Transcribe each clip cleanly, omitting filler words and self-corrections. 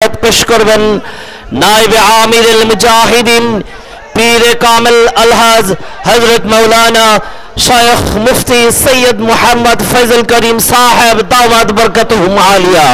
पेश करबेन नाइब आमिरुल मुजाहिदीन पीर कामिल अलहाज हजरत मौलाना शेख मुफ्ती सैयद मोहम्मद फैजल करीम साहब दावत बरकतुहुम आलिया।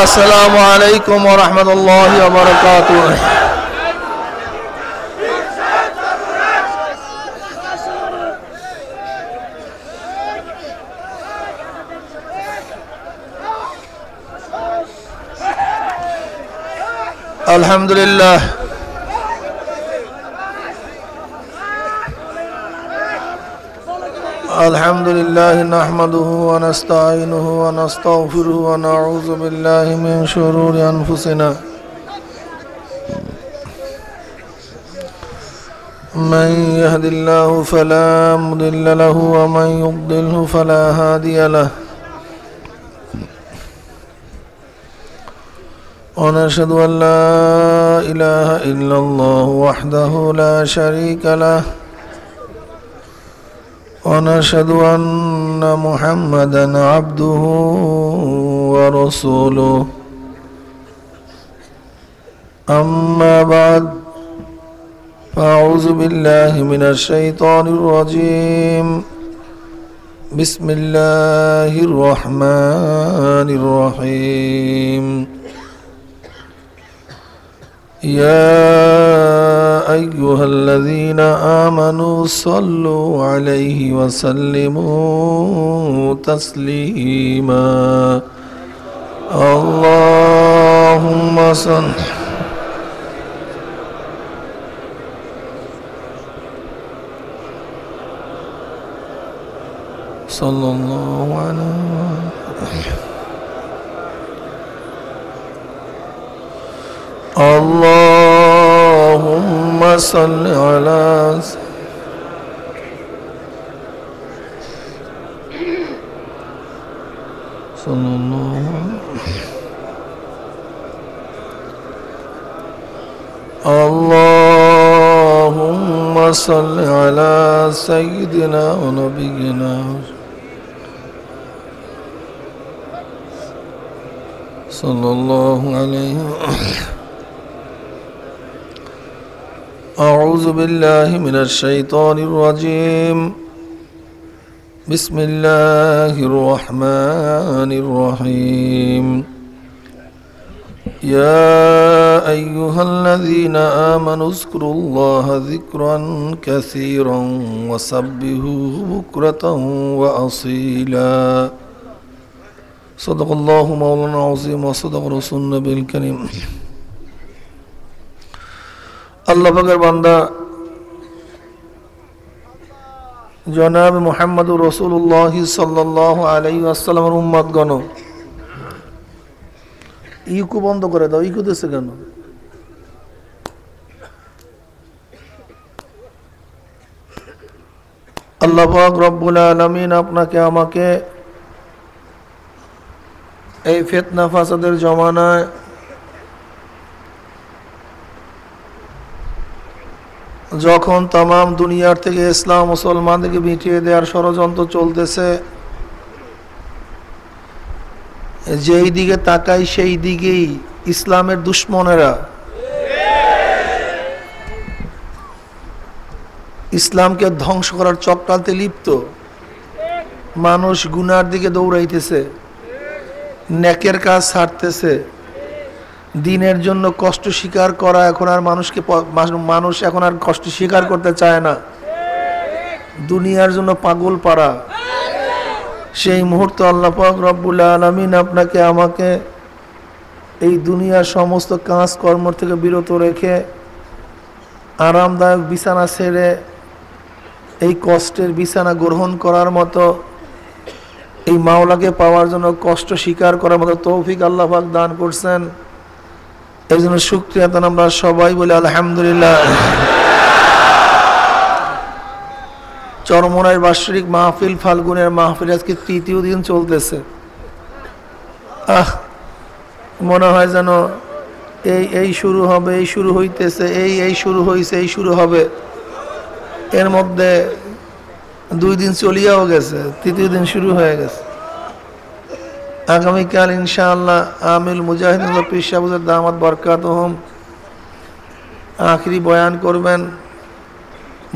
अस्सलामु अलैकुम व रहमतुल्लाहि व बरकातुहू। अल्हम्दुलिल्लाह अल्हम्दुलिल्लाह नहमदुहु व नस्तईनुहु व नस्तगफिरुहु व नऊज़ु बिल्लाहि मिन शुरूरि अनफुसिना मन यहदिल्लाहु फला मुदिल्ल लहु व मन युद्लिलहु फला हादिय लहु व नशहदु अन ला इलाहा इल्लल्लाहु वहदहु ला शरीका लहु ونشهد أن محمدا عبده ورسوله أما بعد فأعوذ بالله من الشيطان الرجيم بسم الله الرحمن الرحيم يا أيها الذين آمنوا صلوا عليه وسلموا تسليما اللهم صلى الله عليه اللهم صل على صلى الله اللهم صل على سيدنا ونبينا صلى الله عليه أعوذ بالله من الشيطان الرجيم بسم الله الرحمن الرحيم يا أيها الذين آمنوا اذكروا الله ذكرا كثيرا وسبحوه بكرة وأصيلا صدق الله مولانا العظيم وصدق رسول النبي الكريم। আল্লাহ পাকের বান্দা জনাব মুহাম্মদুর রাসূলুল্লাহ সাল্লাল্লাহু আলাইহি ওয়াসাল্লামের উম্মতগণ, ইকু বন্ধ করে দাও। ইকু দিছে কেন? আল্লাহ পাক রব্বুল আলামিন আপনাকে আমাকে এই ফিতনা ফাসাদের জমানায় যখন तमाम দুনিয়ার থেকে ইসলাম মুসলমানদেরকে মিটিয়ে দেওয়ার ষড়যন্ত্র চলতেছে, যেই দিকে তাকাই সেই দিকেই ইসলামের দুশমনেরা ইসলামকে ধ্বংস করার চক্রান্তে লিপ্ত। মানুষ গুনার দিকে দৌড়াইতেছে, নেকের কাজ ছাড়তেছে। দিনের জন্য কষ্ট স্বীকার করা এখন আর মানুষ এখন আর কষ্ট স্বীকার করতে চায় না। দুনিয়ার জন্য পাগল পারা। সেই মুহূর্তে আল্লাহ পাক রব্বুল আলামিন আপনাকে আমাকে এই দুনিয়ার সমস্ত কাজ কর্ম থেকে বিরত রেখে আরামদায়ক বিছানা ছেড়ে এই কষ্টের বিছানা গ্রহণ করার মতো, এই মাওলাকে পাওয়ার জন্য কষ্ট স্বীকার করার মতো তৌফিক আল্লাহ পাক দান করছেন। এই জন্য শুকরিয়া তান আমরা সবাই বলি আলহামদুলিল্লাহ। চরমোনাইর বার্ষিক মাহফিল, ফাল্গুনের মাহফিল আজকে তৃতীয় দিন চলতেছে। মনে হয় যেন এই শুরু হবে, এই শুরু হইতেছে, এই শুরু হইছে, এই শুরু হবে। এর মধ্যে 2 দিন চলিয়াও গেছে, তৃতীয় দিন শুরু হয়ে গেছে। আগামীকাল ইনশাআল্লাহ আমিল মুজাহিদুল পীর সাহেবের দামাত বরকাতুহুম আখেরি বয়ান করবেন,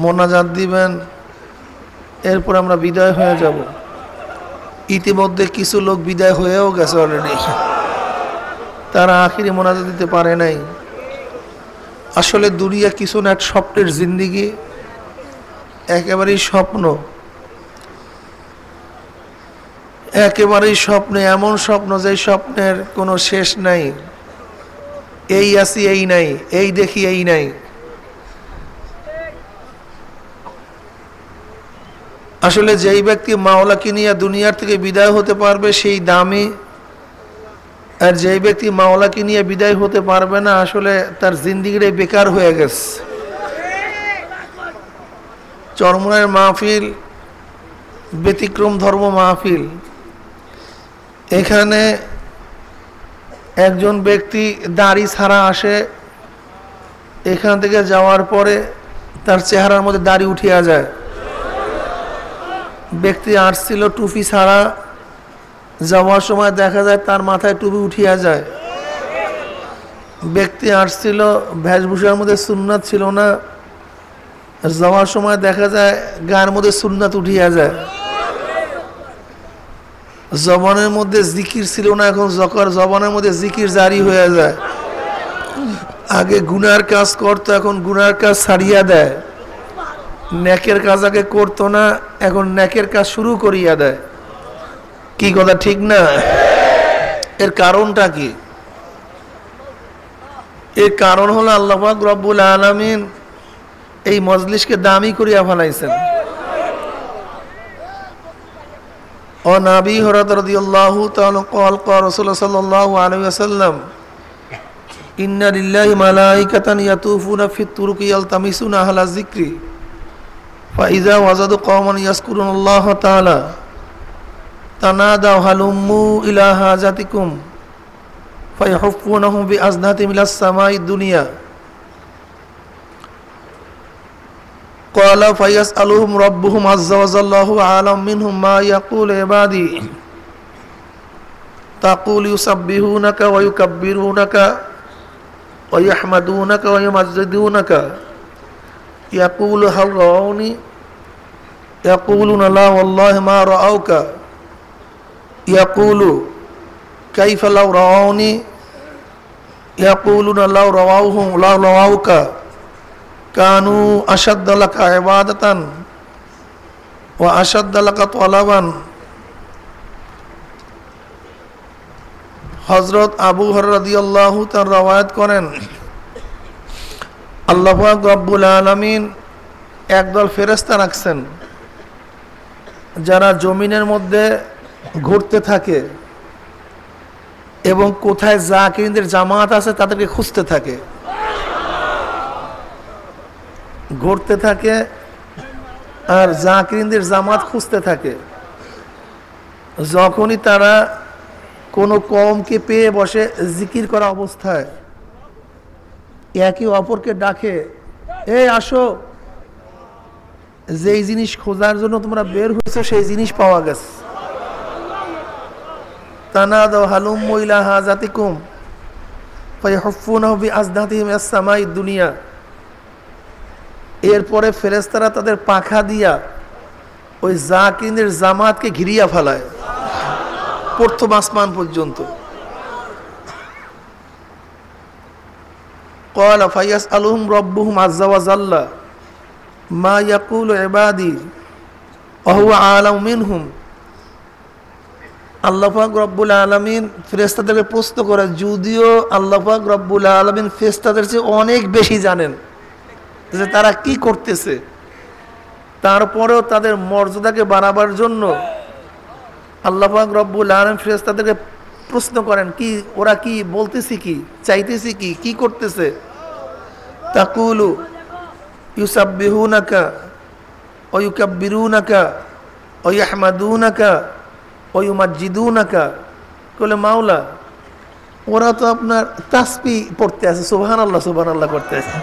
মোনাজাত দিবেন, এরপর আমরা বিদায় হয়ে যাব। ইতিমধ্যে কিছু লোক বিদায় হয়েও গেছে অলরেডি, তারা আখেরি মোনাজাত দিতে পারে নাই। আসলে দুনিয়া কিছু না, এক স্বপ্নের জিন্দিগি, একেবারেই স্বপ্ন, একেবারেই স্বপ্ন, এমন স্বপ্ন যে স্বপ্নের কোনো শেষ নাই। এই আসি এই নাই, এই দেখি এই নাই। আসলে যেই ব্যক্তি মাওলাকে নিয়ে দুনিয়ার থেকে বিদায় হতে পারবে সেই দামি, আর যেই ব্যক্তি মাওলাকে নিয়ে বিদায় হতে পারবে না আসলে তার জিন্দিগিটাই বেকার হয়ে গেছে। চরমোনাইয়ের মাহফিল ব্যতিক্রম ধর্ম মাহফিল। এখানে একজন ব্যক্তি দাড়ি ছাড়া আসে, এখান থেকে যাওয়ার পরে তার চেহারার মধ্যে দাড়ি উঠিয়া যায়। ব্যক্তি আসছিল টুপি ছাড়া, যাওয়ার সময় দেখা যায় তার মাথায় টুপি উঠিয়া যায়। ব্যক্তি আসছিল বেশভূষার মধ্যে সুন্নাত ছিল না, যাওয়ার সময় দেখা যায় গায়ের মধ্যে সুন্নাত উঠিয়া যায়। জবানের মধ্যে জিকির ছিল না, এখন জবানের মধ্যে জিকির জারি হয়ে যায়। আগে গুনার কাজ করতো, এখন গুনার কাজ ছাড়িয়া দেয়। নেকের কাজ আগে করতো না, এখন নেকের কাজ শুরু করিয়া দেয়। কি কথা ঠিক না? এর কারণটা কি? এর কারণ হলো আল্লাহ পাক রব্বুল আলামিন এই মজলিসকে দামি করিয়া ফেলাইছেন। عن أبي هريرة رضي الله تعالى قال قال رسول الله صلى الله عليه وسلم إن لله ملائكة يطوفون في الطرق يلتمسون أهل الذكر فإذا وجدوا قوما يذكرون الله تعالى تنادوا هلموا إلى حاجتكم فيحفونهم بأجنحتهم إلى السماء الدنيا قال فيسألهم ربهم عز وجل وهو أعلم منهم ما يقول عبادي تقول يسبحونك ويكبرونك ويحمدونك ويمجدونك يقول هل رأوني يقولون لا والله ما رأوك يقول كيف لو رأوني يقولون لو رأوك কানু আশাদ্দ লাকা ইবাদাতান ওয়া আশাদ্দ লাকা তালাবান। হযরত আবু হুরায়রা রাদিয়াল্লাহু তাআলা রওয়ায়াত করেন, আল্লাহ পাক রব্বুল আলামিন একদল ফেরেশতা রাখছেন যারা জমিনের মধ্যে ঘুরতে থাকে এবং কোথায় জাকিরদের জামাত আছে তাদেরকে খুঁজতে থাকে, ঘুরতে থাকে আর জাকিরদের জামাত খুঁজতে থাকে। যখনই তারা কোনো কওমকে পেয়ে বসে জিকির করা অবস্থায় একে অপরকে ডাকে, এই আসো, যেই জিনিস খোঁজার জন্য তোমরা বের হয়েছো সেই জিনিস পাওয়া গেছে। তানাদাউ হালুম্মু ইলা হাজাতিকুম ফায়াহুফুনাহু বিআজদাতিহিম আস-সামাঈদ দুনিয়া। এরপরে ফেরেশতারা তাদের পাখা দিয়া ওই জাকিরদের জামাতকে ঘিরিয়া ফেলায় প্রথম আসমান পর্যন্ত। قال فيسألهم ربهم عز وجل ما يقول عبادي وهو أعلم منهم। আল্লাহ পাক রব্বুল আলামিন ফেরেশতাদেরকে প্রশ্ন করে, যদিও আল্লাহ পাক রব্বুল আলামিন ফেরেশতাদের চেয়ে অনেক বেশি জানেন যে তারা কি করতেছে, তারপরেও তাদের মর্যাদাকে বাড়াবার জন্য আল্লাহ পাক রব্বুল আলামিন ফেরেশতাদেরকে প্রশ্ন করেন কি ওরা কি বলতেছে, কি চাইতেছে, কি করতেছে? তাকুলু ইউসাব্বিহুনাকা ওয়া ইউকাব্বিরুনাকা ওয়া ইয়াহমাদুনাকা ওয়া ইউমাজ্জিদুনাকা। বলে মাওলা ওরা তো আপনার তাসবিহ পড়তে আছে, সুবহানাল্লাহ সুবহানাল্লাহ করতে আছে।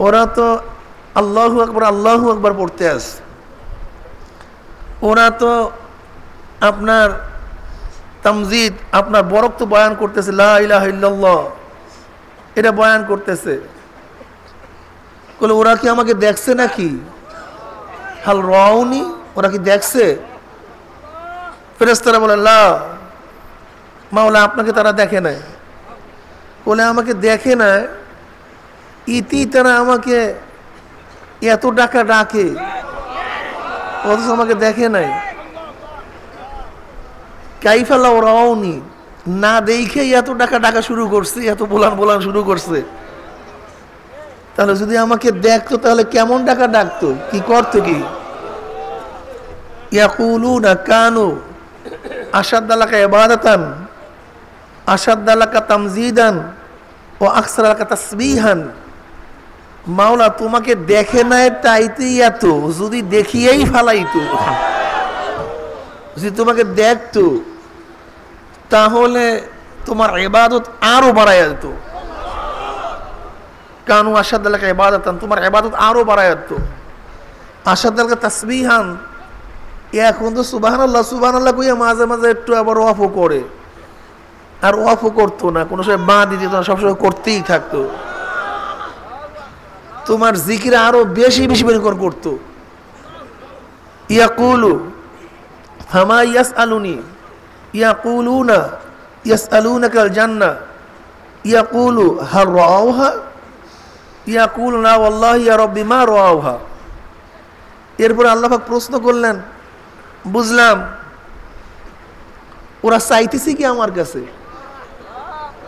ওরা তো আল্লাহু আকবার পড়তে আছে। ওরা তো আপনার তামজিদ, আপনার বরকত বয়ান করতেছে, লা ইলাহা ইল্লাল্লাহ এটা বয়ান করতেছে। বলে ওরা কি আমাকে দেখছে নাকি? হাল রাউনি, ওরা কি দেখছে? ফেরেশতারা বলে লা মাওলা আপনাকে তারা দেখে নাই। বলে আমাকে দেখে নাই, ইতি তারা আমাকে এত ডাকে অথচ আমাকে দেখে নাই। কাইফালা রাউনি, না দেখেই এত ডাকা শুরু করছে, এত বলান শুরু করছে। তাহলে যদি আমাকে দেখতো তাহলে কেমন ডাকতো, কি করতো? কি ইয়াকুলুনা কানু আশাদ্দালাকা ইবাদাতান আশাদ্দালাকা তামজিদান ও আকসারালাকা তাসবিহান। মাওলা তোমাকে দেখে নাই তাইতেই এত, যদি দেখিয়েই ফালাইতো, যদি তোমাকে দেখতো তাহলে তোমার ইবাদত আরো বাড়াইয়া যেত। কানু আশাদ্দালাকা ইবাদাতান, তোমার ইবাদত আরো বাড়াইয়া যেত। আশাদ্দালাকা তাসবিহান, এখন তো সুবহানাল্লাহ সুবহানাল্লাহ কইয়া মাঝে মাঝে একটু আবার ওয়াফও করে, আর ওয়াফও করতো না, কোনো সময় বাঁ দিত না, সবসময় করতেই থাকতো। তোমার জিকির আরো বেশি পরিমাণ করতো। ইয়াকুলু ফামা ইয়াসআলুনি ইয়াকুলুনা ইয়াসআলুনাকাল জান্নাহ ইয়াকুলু হাল রাআউহা ইয়াকুলু লা ওয়াল্লাহি ইয়া রাব্বি মা রাআউহা। এরপর আল্লাহ পাক প্রশ্ন করলেন, বুঝলাম ওরা চাইতেছে কি আমার কাছে,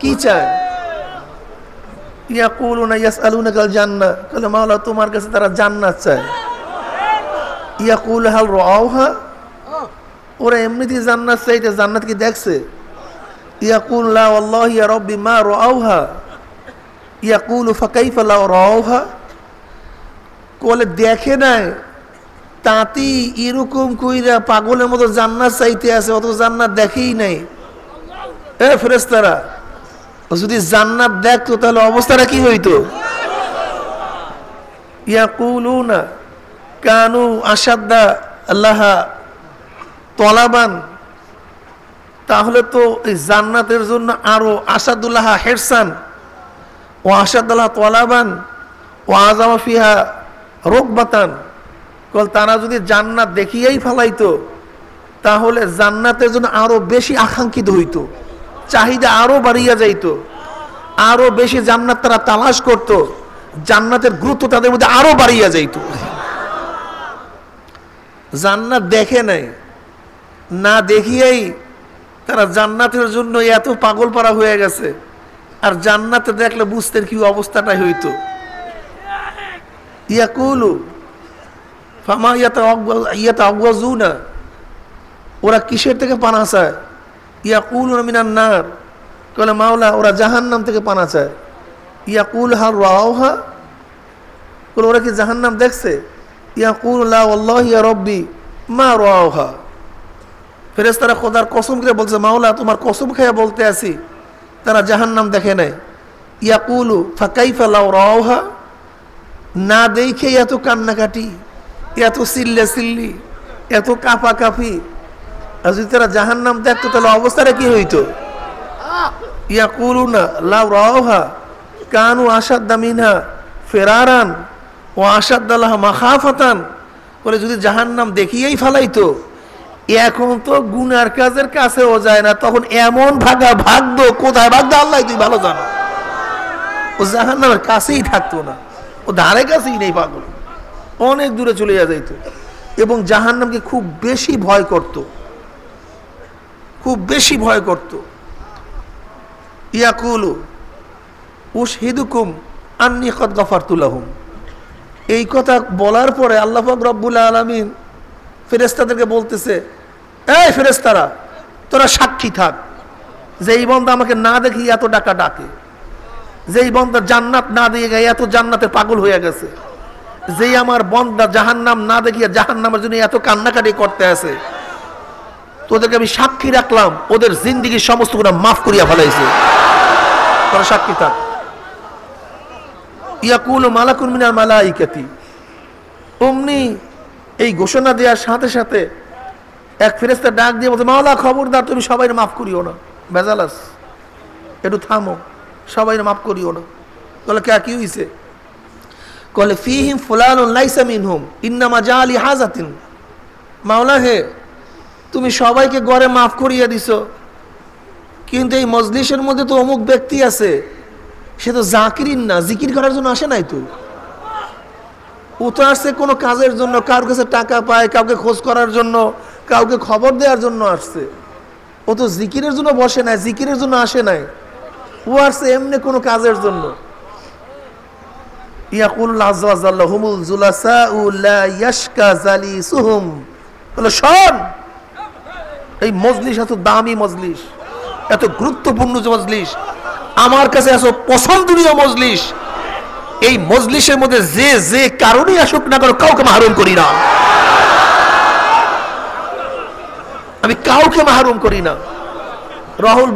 কি চায়? ইয়াকুলুনা ইয়াসআলুনাকাল জান্নাহ, বলে মাওলা তোমার কাছে তারা জান্নাত চায়। ইয়াকুল হাল রাআউহা, ওরা এমনিতেই জান্নাত চাইতে, জান্নাত কি দেখছে? ইয়াকুল লা ওয়াল্লাহি ইয়া রাব্বি মা রাআউহা ইয়াকুলু ফাকাইফা লা রাআউহা। বলে দেখে নাই তাঁতি এরকম কইরা পাগলের মতো জান্নাত চাইতে আছে, অত জান্নাত দেখেই নাই। এ ফেরেশতারা, যদি জান্নাত দেখতো তাহলে অবস্থাটা কি হইতো? ইয়াকুলুনা কানু আশাদ্দা আল্লাহা তলাবান, তাহলে তো এই জান্নাতের জন্য আরো আসাদুল্লাহ হেরসান ও আসাদুল্লাহ তলাবান ও আজামা ফিহা রোকবাতান। তারা যদি জান্নাত দেখিয়েই ফেলাইতো তাহলে জান্নাতের জন্য আরো বেশি আকাঙ্ক্ষিত হইতো, চাহিদা আরো বাড়িয়া যাইতো, আরো বেশি জান্নাত তারা তালাশ করত, জান্নাতের গুরুত্ব তাদের মধ্যে আরো বাড়িয়া যাইতো। জান্নাত দেখে নাই, না দেখিয়েই তারা জান্নাতের জন্য এত পাগল পারা হয়ে গেছে, আর জান্নাতে দেখলে বুঝতেন কি অবস্থাটাই হইতো। ইয়াকুলু ফামা ইয়াতাআওয়াজুনা, ওরা কিসের থেকে পানা চায়? ইয়াকুলুনা মিনান নার, বলে মাওলা ওরা জাহান্নাম থেকে পানা চায়। ইয়াকুল হাল রাআউহা, বলে ওরা কি জাহান্নাম দেখছে? ইয়াকুল লা ওয়াল্লাহি ইয়া রাব্বি মা রাআউহা। ফেরেশতারা খোদার কসম করে বলছে, মাওলা তোমার কসম খেয়ে বলতে আছি তারা জাহান্নাম দেখে নাই। ইয়াকুলু ফাকাইফা লা রাআউহা, না দেখে এত কান্নাকাটি, এত চিল্লি, এত কাঁপি, আর যদি তারা জাহান্নাম দেখতো তাহলে অবস্থাটা কি হইতো? ইয়াকুলুনা লা রাআউহা কানু আশাদ্দা মিনহা ফিরারান ও আশাদ্দা লাহা মাখাফাতান। বলে যদি জাহান্নাম দেখিয়েই ফেলাইতো, এখন তো গুনার কাজের কাছেও যায় না, তখন এমন ভাগতো, কোথায় ভাগতো আল্লাহ তুই ভালো জানো। ও জাহান্নামের কাছেই থাকতো না, ও ধারে কাছেই নেই, পাগল অনেক দূরে চলে যাইতো, এবং জাহান্নামকে খুব বেশি ভয় করত। ইয়াকুলু উশহিদুকুম আন্নী কদ গফারতু লাহুম। এই কথা বলার পরে আল্লাহ পাক রব্বুল আলামিন ফেরেশতাদেরকে বলতেছে, এই ফেরেশতারা তোরা সাক্ষী থাক যে এই বন্দা আমাকে না দেখি এত ডাকা ডাকে, যে এই বন্দা জান্নাত না দিয়ে গিয়ে এত জান্নাতে পাগল হয়ে গেছে, যেই আমার বন্দা জাহান্নাম না দেখিয়ে জাহান্নামের জন্য এত কান্নাকাটি করতে আছে, তোদেরকে আমি সাক্ষী রাখলাম ওদের জিন্দেগির সমস্ত গুনাহ মাফ করিয়া ফেলাইছে, তোরা সাক্ষী থাক। ইয়াকুলু মালাকুন মিনাল মালাইকাতি, অমনি এই ঘোষণা দেওয়ার সাথে সাথে এক ফেরেশতা ডাক দিয়ে বলছে, মাওলা খবরদার তুমি সবাই মাফ করিও না, বেজালাস একটু থামো, সবাই মাফ করিও না। বলে কে কি হইছে? কলে ফিহিম ফুলানুন লাইসা মিনহুম ইন্নামা জালি হাজাতিন, মাওলা হে তুমি সবাইকে গড়ে মাফ করিয়ে দিছো, কিন্তু এই মজলিসের মধ্যে তো অমুক ব্যক্তি আছে, সে তো জাকিরিন না, জিকির করার জন্য আসে নাই, তো ও তো আসছে কোনো কাজের জন্য, কারোর কাছে টাকা পায়, কাউকে খোঁজ করার জন্য, কাউকে খবর দেওয়ার জন্য আসছে, ও তো জিকিরের জন্য বসে নাই, জিকিরের জন্য আসে নাই, ও আসছে এমনি কোনো কাজের জন্য। ইয়াকুল্লাহ আযজা ওয়া জাল্লা হুমুল জুলাসাউ লা ইয়াশকা জালিসুহুম, বলে শোন, এই মজলিস এত দামি মজলিস, এত গুরুত্বপূর্ণ মজলিস, আমার কাছে এত পছন্দনীয় মজলিস, এই মজলিসের মধ্যে যে যে কারণে আসুক না কেন কাউকে মাহরুম করি না, আমি কাউকে মাহরুম করি না। রাহুল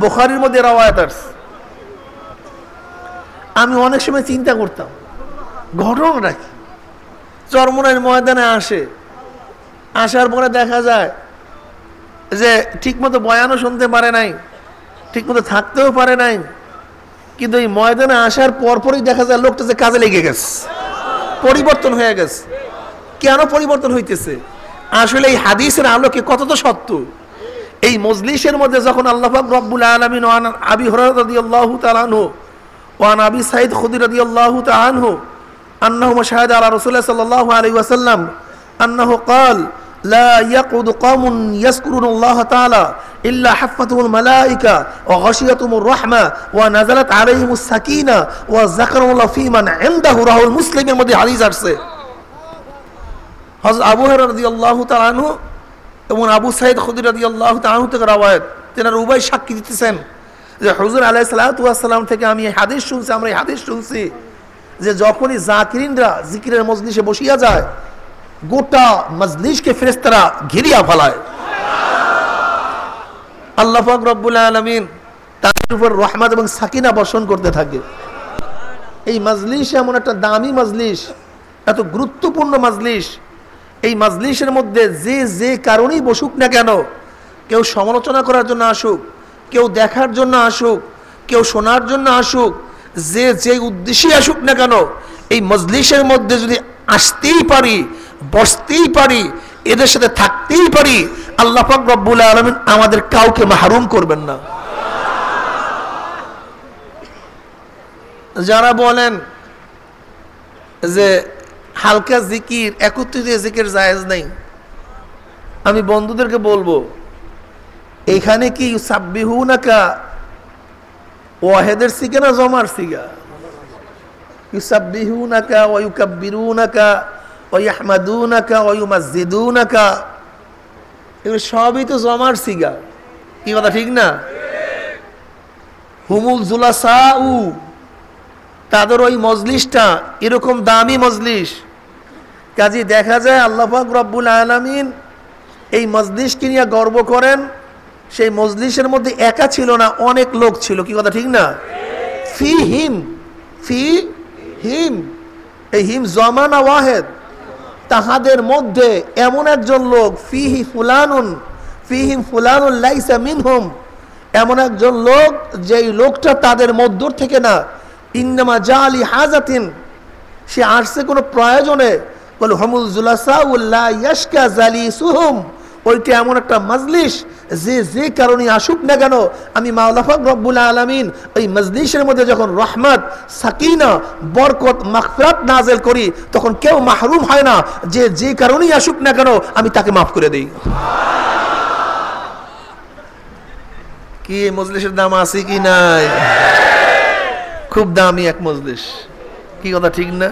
বুখারীর মধ্যে রওয়ায়াত আছে। আমি অনেক সময় চিন্তা করতাম ঘটনাটা কি, চরমোনাইয়ের ময়দানে আসার পরে দেখা যায় যে ঠিকমতো বয়ানও শুনতে পারে নাই, ঠিকমতো থাকতেও পারে নাই, কিন্তু এই ময়দানে আসার পরপরই দেখা যায় লোকটা যে কাজে লেগে গেছে, পরিবর্তন হয়ে গেছে। কেন পরিবর্তন হইতেছে? আসলে এই হাদিসের আলোকে কত তো সত্য। এই মজলিসের মধ্যে যখন আল্লাহ পাক রব্বুল আলামিন ওয়ান আবি হুরায়রা রাদিয়াল্লাহু তাআলা আনহু ওয়ান আবি সাঈদ খুদরি রাদিয়াল্লাহু তাআলা আনহু আন্নাহু শাহাদা আলা রাসূলিল্লাহ সাল্লাল্লাহু আলাইহি ওয়াসাল্লাম আন্নাহু ক্বাল লা ইয়াকুদু কওমুন ইয়াযকুরুল্লাহ তাআলা ইল্লা হাফাতুহুল মালায়েকা ওয়া গাশিয়াতুহুর রাহমা ওয়া নাযালাত আলাইহিমুস সাকিনা ওয়া যাকারুল্লাহ ফী মান ইনদাহু রাহুল মুসলিমের মধ্যে হাদিস আছে। হযরত আবু হুরায়রা রাদিয়াল্লাহু তাআলা আনহু এবং আবু সাঈদ খুদরি রাদিয়াল্লাহু তাআলা আনহু থেকে রওয়ায়াত, তেনারা উভয় সাক্ষী দিতেছেন যে হুজুর আলাইহিস সালাতু ওয়াস সালাম থেকে আমি এই হাদিস শুনছি, আমরা এই হাদিস শুনছি যে যখনই জাকিরিনরা জিকিরের মজলিসে বসিয়া যায় গোটা মজলিসকে ফেরেশতারা ঘিরিয়া ফেলায়, আল্লাহ পাক রব্বুল আলামিন তাদের উপর রহমত এবং সাকিনা বর্ষণ করতে থাকে। এই মজলিস এমন একটা দামি মজলিস, এত গুরুত্বপূর্ণ মজলিস, এই মজলিসের মধ্যে যে যে কারণেই বসুক না কেন, কেউ সমালোচনা করার জন্য আসুক, কেউ দেখার জন্য আসুক, কেউ শোনার জন্য আসুক, যে যে উদ্দেশ্যে আসুক না কেন, এই মজলিসের মধ্যে যদি আসতেই পারি, বসতেই পারি, এদের সাথে থাকতেই পারি, আল্লাহ পাক রব্বুল আলামিন আমাদের কাউকে মাহরুম করবেন না। যারা বলেন যে হালকা জিকির, একত্রিত জিকির জায়েজ নাই, আমি বন্ধুদেরকে বলবো এইখানে কি ইউসাব্বিহুনাকা ওয়াহিদের সিগা না জমার সিগা? ইউসাব্বিহুনাকা ওয়া ইউকাব্বিরুনাকা ওয়া ইয়াহমাদুনাকা ওয়া ইউমাজ্জিদুনাকা, এগুলো সবই তো জমার সিগা, কি কথা ঠিক না? হুমুল জুলাসাউ, তাদের ওই মজলিসটা এরকম দামি মজলিস, কাজে দেখা যায় আল্লাহ পাক রব্বুল আলামিন এই মজলিসকে নিয়ে গর্ব করেন। সেই মজলিসের মধ্যে একা ছিল না, অনেক লোক ছিল, কি কথা ঠিক না? ফি হিম, এই হিম জমানা ওয়াহেদ, তাহাদের মধ্যে এমন একজন লোক, ফিহিম ফুলানুন লাইসা মিনহুম, এমন একজন লোক যেই লোকটা তাদের মধ্য থেকে না, ইন্নামা জালি হাজাতিন, সে আসছে কোনো প্রয়োজনে, বলে হুমুল জুলাসাউ লা ইয়াশকা জালিসুহুম, ওইটা এমন একটা মজলিস যে যে কারণে আসুক না কেন, আমি মাওলা পাক রব্বুল আলামিন ওই মজলিসের মধ্যে যখন রহমত, সাকিনা, বরকত, মাগফিরাত নাযিল করি, তখন কেউ মাহরুম হয় না, যে যে কারণেই আসুক না কেন আমি তাকে মাফ করে দেই। কি এই মজলিসের দাম আছে কি নাই? খুব দামি এক মজলিস, কি কথা ঠিক না?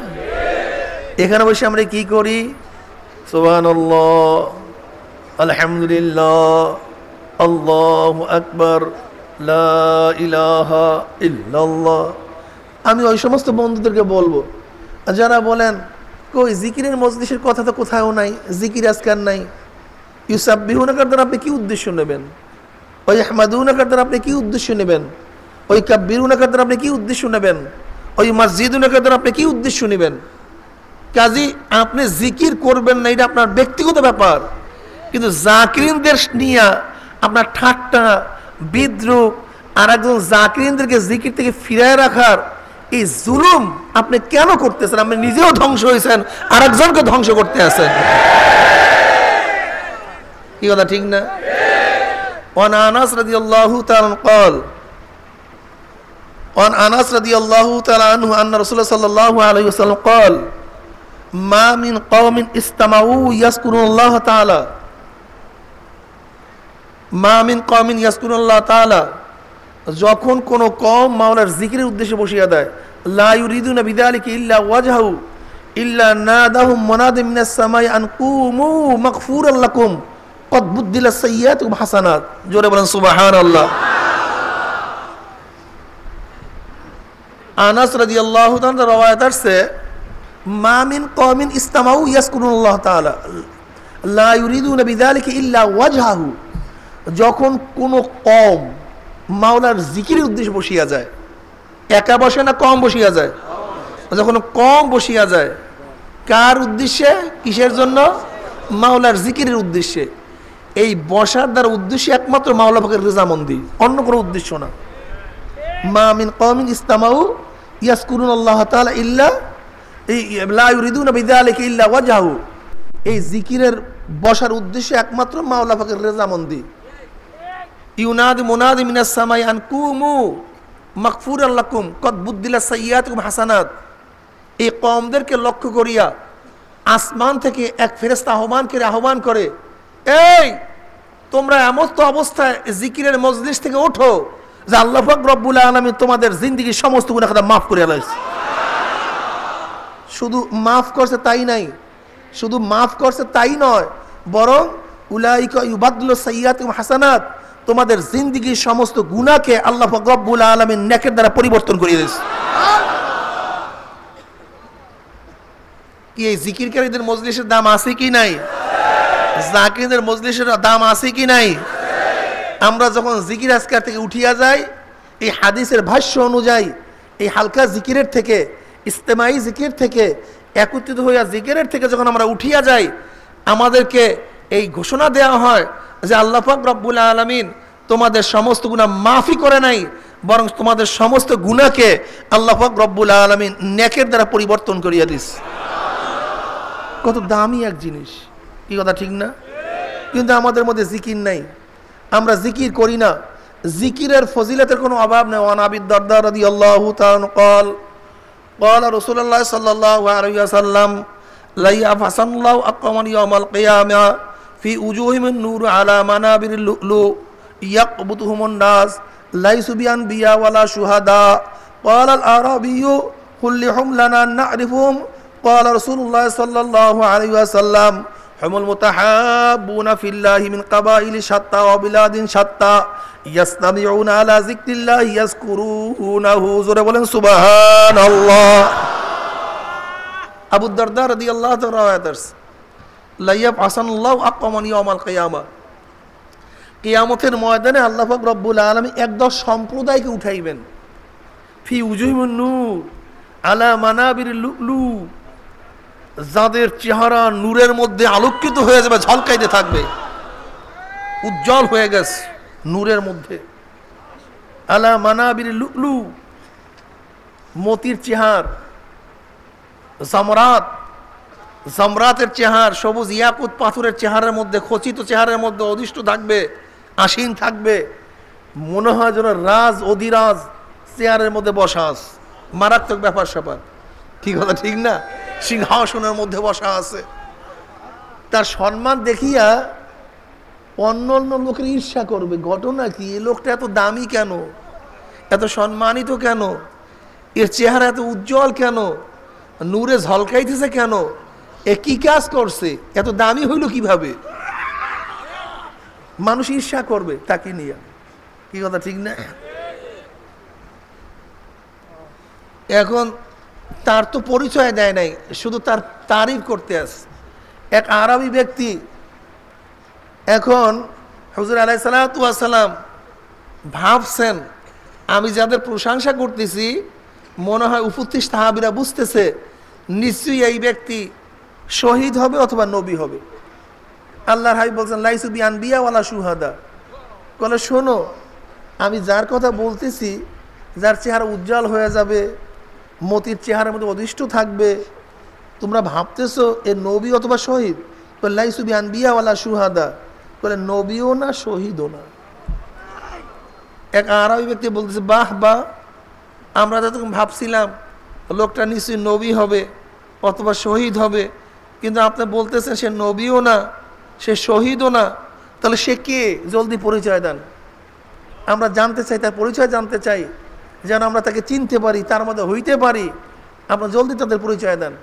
এখানে বসে আমরা কি করি? সুবহানাল্লাহ, আলহামদুলিল্লাহ, আল্লাহু আকবার, লা ইলাহা ইল্লাল্লাহ। আমি ওই সমস্ত বন্ধুদেরকে বলবো যারা বলেন কই জিকিরের মজলিসের কথা তো কোথাও নাই, জিকির আজকার নাই। ইউসাব্বিহুনাকার দ্বারা আপনি কি উদ্দেশ্য নেবেন? ওই আহমাদুনাকার দ্বারা আপনি কি উদ্দেশ্য নেবেন? ওই কাব্বিরুনাকার দ্বারা আপনি কি উদ্দেশ্য নেবেন? ওই মসজিদুনাকার দ্বারা আপনি কি উদ্দেশ্য নেবেন? কাজী আপনি জিকির করবেন না, এটা আপনার ব্যক্তিগত ব্যাপার, কিন্তু জাকিরিনদের নিয়ে আপনার ঠাট্টা বিদ্রুপ আর একজন জাকিরিনদেরকে জিকির থেকে ফিরায় রাখার এই জুলুম আপনি কেন করতেছেন? আপনি নিজেও ধ্বংস হয়েছেন, আর একজনকে ধ্বংস করতে আছেন। কি কথা ঠিক না? ওয়ান আনাস রাদিয়াল্লাহু তাআলা قال وعن أنس رضي الله تعالى عنه أن رسول الله صلى الله عليه وسلم قال ما من قوم استمعوا يذكرون الله تعالى ما من قوم يذكرون الله تعالى যখন কোন কওম মাওলার জিকিরের উদ্দেশ্যে বসিয়া দেয় লা ইউরিদুনা বিযালিকা ইল্লা ওয়াজহু ইল্লা নাদাহুম মুনাদিম মিনাস সামাই আন কুমু মাগফুরাল লাকুম কদ বুদ্দিলাস সাইয়্যাতুকুম হাসানাত। জোরে বলেন সুবহানাল্লাহ। আনাস রাদিয়াল্লাহু তাআলা রওয়ায়াত আছে মা মিন কওমিন ইসতামাউ ইয়াজকুরুল্লাহ তাআলা লা ইউরিদুনা বিযালিকা ইল্লা ওয়াজহু, যখন কোন কওম মাওলার জিকিরের উদ্দেশ্যে বসিয়া যায়, একা বসে না কম বসিয়া যায়? যখন কম বসিয়া যায় কার উদ্দেশ্যে, কিসের জন্য? মাওলার জিকিরের উদ্দেশ্যে। এই বসার দ্বারা উদ্দেশ্য একমাত্র মাওলা পাকের রেজামন্দি, অন্য কোনো উদ্দেশ্য না। মা মিন কওমিন ইসতামাউ ইয়াজকুরুনাল্লাহ তাআলা ইল্লা লা ইউরিদুনা বিযালিকা ইল্লা ওয়াজহু, এই জিকিরের বসার উদ্দেশ্য একমাত্র মাওলা পাকের রেজামন্দি। ইউনাদি মুনাদি মিনাস সামাই আন কুমু মাগফুরাল লাকুম কদ বুদ্দিলাস সাইয়্যাতুকুম হাসানাত। এই কওমদেরকে লক্ষ্য করিয়া আসমান থেকে এক ফেরেশতা আহ্বান করে, এই তোমরা এমত অবস্থায় জিকিরের মজলিস থেকে ওঠো যে আল্লাহ পাক রব্বুল আলামিন তোমাদের জিন্দেগীর সমস্ত গুনাহ খাতা মাফ করে আলাইছে। শুধু মাফ করছে তাই নাই, শুধু মাফ করছে তাই নয়, বরং উলাইকা ইউবাদদিলুস সাইয়্যাতুকুম হাসানাত, তোমাদের জিন্দেগীর সমস্ত গুনাহকে আল্লাহ পাক রব্বুল আলামিন নেকের দ্বারা পরিবর্তন করে দিয়েছে। কি এই জিকিরকারীদের মজলিসের দাম আছে কি নাই? জাকিরদের মজলিসের দাম আছে কি নাই? আমরা যখন জিকির আজকার থেকে উঠিয়া যাই, এই হাদিসের ভাষ্য অনুযায়ী এই হালকা জিকিরের থেকে, ইস্তেমাই জিকির থেকে, একত্রিত হইয়া জিকিরের থেকে যখন আমরা উঠিয়া যাই, আমাদেরকে এই ঘোষণা দেওয়া হয় যে আল্লাহ পাক রব্বুল আলামিন তোমাদের সমস্ত গুনাহ মাফি করে নাই, বরং তোমাদের সমস্ত গুনাহকে আল্লাহ পাক রব্বুল আলামিন নেকের দ্বারা পরিবর্তন করিয়া দিস। কত দামি এক জিনিস, কি কথা ঠিক না? কিন্তু আমাদের মধ্যে জিকির নাই, আমরা জিকির করি না। জিকিরের ফজিলতের কোনো অভাব নেই। ওয়ান আবি দারদা রাদিয়াল্লাহু তাআলা قال قال رسول الله صلى الله عليه وسلم لا يفسن الله أقوام يوم القيامة في وجوههم النور على منابر اللؤلؤ يقبضهم الناس ليسوا بأنبياء ولا شهداء قال الأعرابي كلهم لنا نعرفهم قال رسول الله صلى الله عليه وسلم هم المتحابون في الله من قبائل شتى وبلاد شتى يستمعون على ذكر الله يذكرونه জোরে বলেন সুবহানাল্লাহ। আবু দারদা রাদিয়াল্লাহু তাআলা রাওয়ায়াত আছে লা ইয়াবআসাল্লাহু আকামান ইয়াউমাল কিয়ামা, কিয়ামতের ময়দানে আল্লাহ পাক রব্বুল আলামিন একদল সম্প্রদায়কে উঠাইবেন। ফি উজুহিমিন নূর আলা মানাবিরিল লুলু, যাদের চেহারা নূরের মধ্যে আলোকিত হয়ে যাবে, ঝলকাইতে থাকবে, উজ্জ্বল হয়ে গেছে নূরের মধ্যে। আলা মানাবির লুলু, মতির চেহার, জামরাত, জামরাতের চেহার, সবুজ ইয়াকুত পাথরের চেহারের মধ্যে, খচিত চেহারের মধ্যে অধিষ্ঠ থাকবে, আসীন থাকবে, মনে হয় যেন রাজ অধিরাজ চেয়ারের মধ্যে বসা আছে। মারাত্মক ব্যাপার স্যাপার, ঠিক কথা ঠিক না? সিংহাসনের মধ্যে বসা আছে। তার সম্মান দেখিয়া অন্য অন্য লোকের ঈর্ষা করবে। ঘটনা কি? এই লোকটা এত দামি কেন, এত সম্মানিত কেন, এর চেহারা এত উজ্জ্বল কেন, নূরে ঝলকাইতেছে কেন, এ কি কাজ করছে, এত দামি হইল কিভাবে? মানুষ ঈর্ষা করবে তাকে নিয়ে। কি কথা ঠিক না? এখন তার তো পরিচয় দেয় নাই, শুধু তার তারিফ করতে আসে। এক আরবি ব্যক্তি এখন হুজুর আলাইহিস সালাতু ওয়াস সালাম ভাবছেন আমি যাদের প্রশংসা করতেছি মনে হয় উপস্থিত সাহাবীরা বুঝতেছে নিশ্চয়ই এই ব্যক্তি শহীদ হবে অথবা নবী হবে। আল্লাহর হাবিব বলছেন লাইসু বি আনবিয়া ওয়ালা শুহাদা। বলে শোনো, আমি যার কথা বলতেছি, যার চেহারা উজ্জ্বল হয়ে যাবে, মতির চেহারার মধ্যে অদৃষ্ট থাকবে, তোমরা ভাবতেছো এ নবী অথবা শহীদ? বলে লাইসু বি আনবিয়া ওয়ালা শুহাদা। বলে নবীও না শহীদও না। এক আরবি ব্যক্তি বলতেছে বাহ বাহ, আমরা তো তখন ভাবছিলাম লোকটা নিশ্চয়ই নবী হবে অথবা শহীদ হবে, কিন্তু আপনি বলতেছেন সে নবীও না, সে শহীদও না, তাহলে সে কে? জলদি পরিচয় দেন, আমরা জানতে চাই, তার পরিচয় জানতে চাই, যেন আমরা তাকে চিনতে পারি, তার মধ্যে হইতে পারি। আপনারা জলদি তাদের পরিচয় দেন।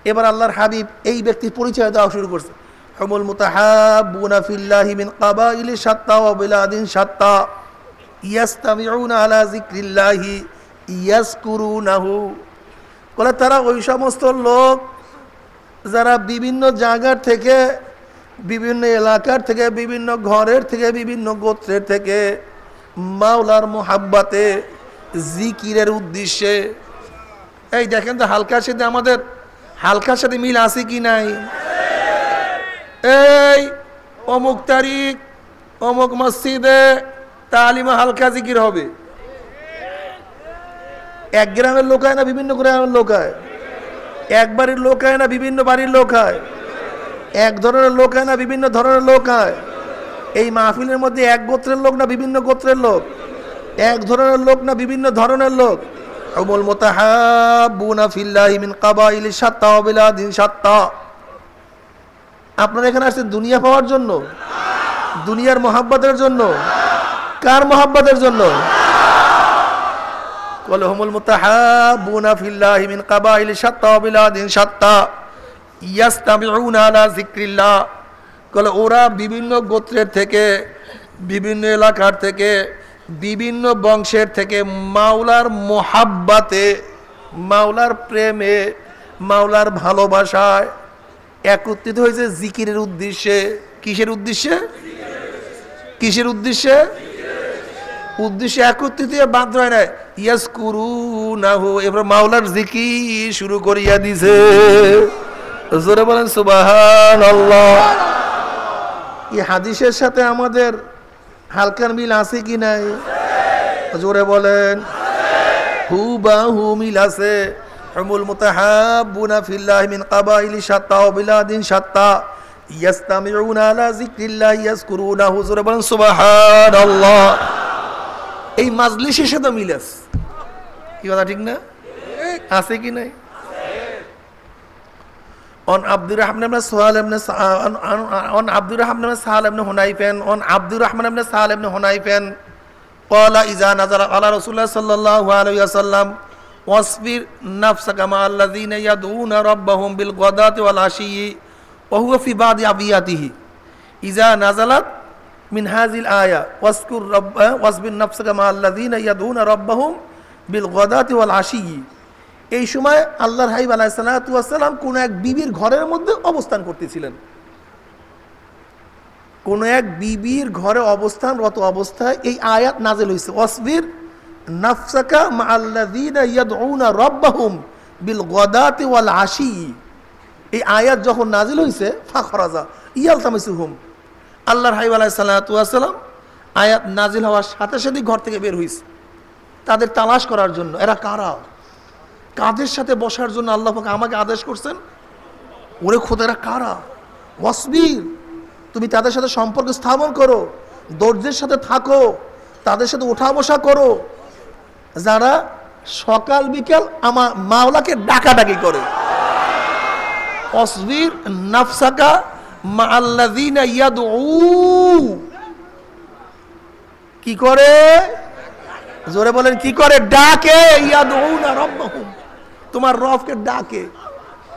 এবার আল্লাহর হাবিব এই ব্যক্তির পরিচয় দেওয়া শুরু করছে। হুমুল মুতাহাব্বুনা ফিল্লাহি মিন কাবাইলি শাত্তা ওয়া বিলাদিন শাত্তা ইয়াস্তামিউনা আলা যিকরিল্লাহি ইয়াজকুরুনাহু। বলে তারা ওই সমস্ত লোক যারা বিভিন্ন জায়গার থেকে, বিভিন্ন এলাকার থেকে, বিভিন্ন ঘরের থেকে, বিভিন্ন গোত্রের থেকে মাওলার মোহাব্বতে, জিকিরের উদ্দেশ্যে। এই দেখেন তো হালকার সাথে আমাদের হালকার সাথে মিল আছে কি নাই? এই অমুক তারিখ অমুক মসজিদে তালিমা হালকা জিকির হবে। এক গ্রামের লোক হয় না বিভিন্ন গ্রামের লোক হয়? এক বাড়ির লোক হয় না বিভিন্ন বাড়ির লোক হয়? এক ধরনের লোক হয় না বিভিন্ন ধরনের লোক হয়? এই মাহফিলের মধ্যে এক গোত্রের লোক না বিভিন্ন গোত্রের লোক? এক ধরনের লোক না বিভিন্ন ধরনের লোক? হুমুল মুতাহাব্বুনা ফিল্লাহি মিন কাবাইলি শাত্তা ওয়া বিলাদিন শাত্তা। আপনারা এখানে আসছেন দুনিয়া পাওয়ার জন্য? দুনিয়ার মোহাব্বতের জন্য? কার মোহাব্বতের জন্য? বলে হুমুল মুতাহাব্বুনা ফিল্লাহি মিন কাবাইলি শাত্তা ওয়া বিলাদিন শাত্তা ইয়াস্তামিউনা আলা যিকরিল্লাহ। বলে ওরা বিভিন্ন গোত্রের থেকে, বিভিন্ন এলাকার থেকে, বিভিন্ন বংশের থেকে মাওলার মোহাব্বতে, মাওলার প্রেমে, মাওলার ভালোবাসায় একত্রিত হয়েছে জিকিরের উদ্দেশ্যে। কিসের উদ্দেশ্যে? কিসের উদ্দেশ্যে? উদ্দেশ্যে একত্রিত বাধ্য হয় না, ইয়াজকুরুনাহু। এবার মাওলার জিকির শুরু করিয়া দিছে। জোরে বলেন সুবহানাল্লাহ। এই হাদিসের সাথে আমাদের হালকার মিল আছে কি নাই? জোরে বলেন। হুবাহু মিল আছে। হুমুল মুতাহাব্বুনা ফিল্লাহি মিন কাবাইলি শাত্তা ওয়া বিলাদিন শাত্তা ইয়াস্তামিউনা আলা যিকরিল্লাহি ইয়াজকুরুনাহু। জোরে বলেন সুবহানাল্লাহ। এই মাজলিসের সাথে মিল আছে। কি কথা ঠিক না? আছে কি নাই? On Abdurrahman ibn Sahal ibn on Abdurrahman ibn Sahal ibn Hunayfan on Abdurrahman ibn Sahal ibn Hunayfan qala iza nazala ala Rasulullah sallallahu alaihi wasallam wasbir nafsaka ma alladhina yad'una rabbahum bil ghadati wal ashiyyi wa huwa fi ba'di abiyatihi iza nazalat min hadhihi al aya waskur rabba wasbir nafsaka ma alladhina yad'una rabbahum bil ghadati wal ashiyyi। এই সময় আল্লাহর হাবিব আলাইহিস সালাতু ওয়াস সালাম কোন এক বিবির ঘরের মধ্যে অবস্থান করতেছিলেন। কোন এক বিবির ঘরে অবস্থানরত অবস্থায় এই আয়াত নাযিল হয়েছে, ওয়াসবির নাফসাকা মাআল্লাযীনা ইয়াদউনা রাব্বাহুম বিল গাদাতি ওয়াল আশি। এই আয়াত যখন নাযিল হয়েছে ফাখরাজা ইয়ালতামিসুহুম, আল্লাহর হাবিব আলাইহিস সালাতু ওয়াস সালাম আয়াত নাযিল হওয়ার সাথে সাথে ঘর থেকে বের হয়েছে তাদের তালাশ করার জন্য। এরা কারা? কাদের সাথে বসার জন্য আল্লাহ পাক আমাকে আদেশ করছেন? ওরে খোদারা কারা? ওয়াসবির, তুমি তাদের সাথে সম্পর্ক স্থাপন করো, ধৈর্যের সাথে থাকো, তাদের সাথে ওঠা বসা করো, যারা সকাল বিকাল আমার মাওলাকে ডাকাডাকি করে। ওয়াসবির নাফসাকা মাআল্লাযীনা ইয়াদউ, কি করে? জোরে বলেন কি করে? ডাকে। ইয়াদউনা রাব্বাহুম, তোমার রবকে ডাকে।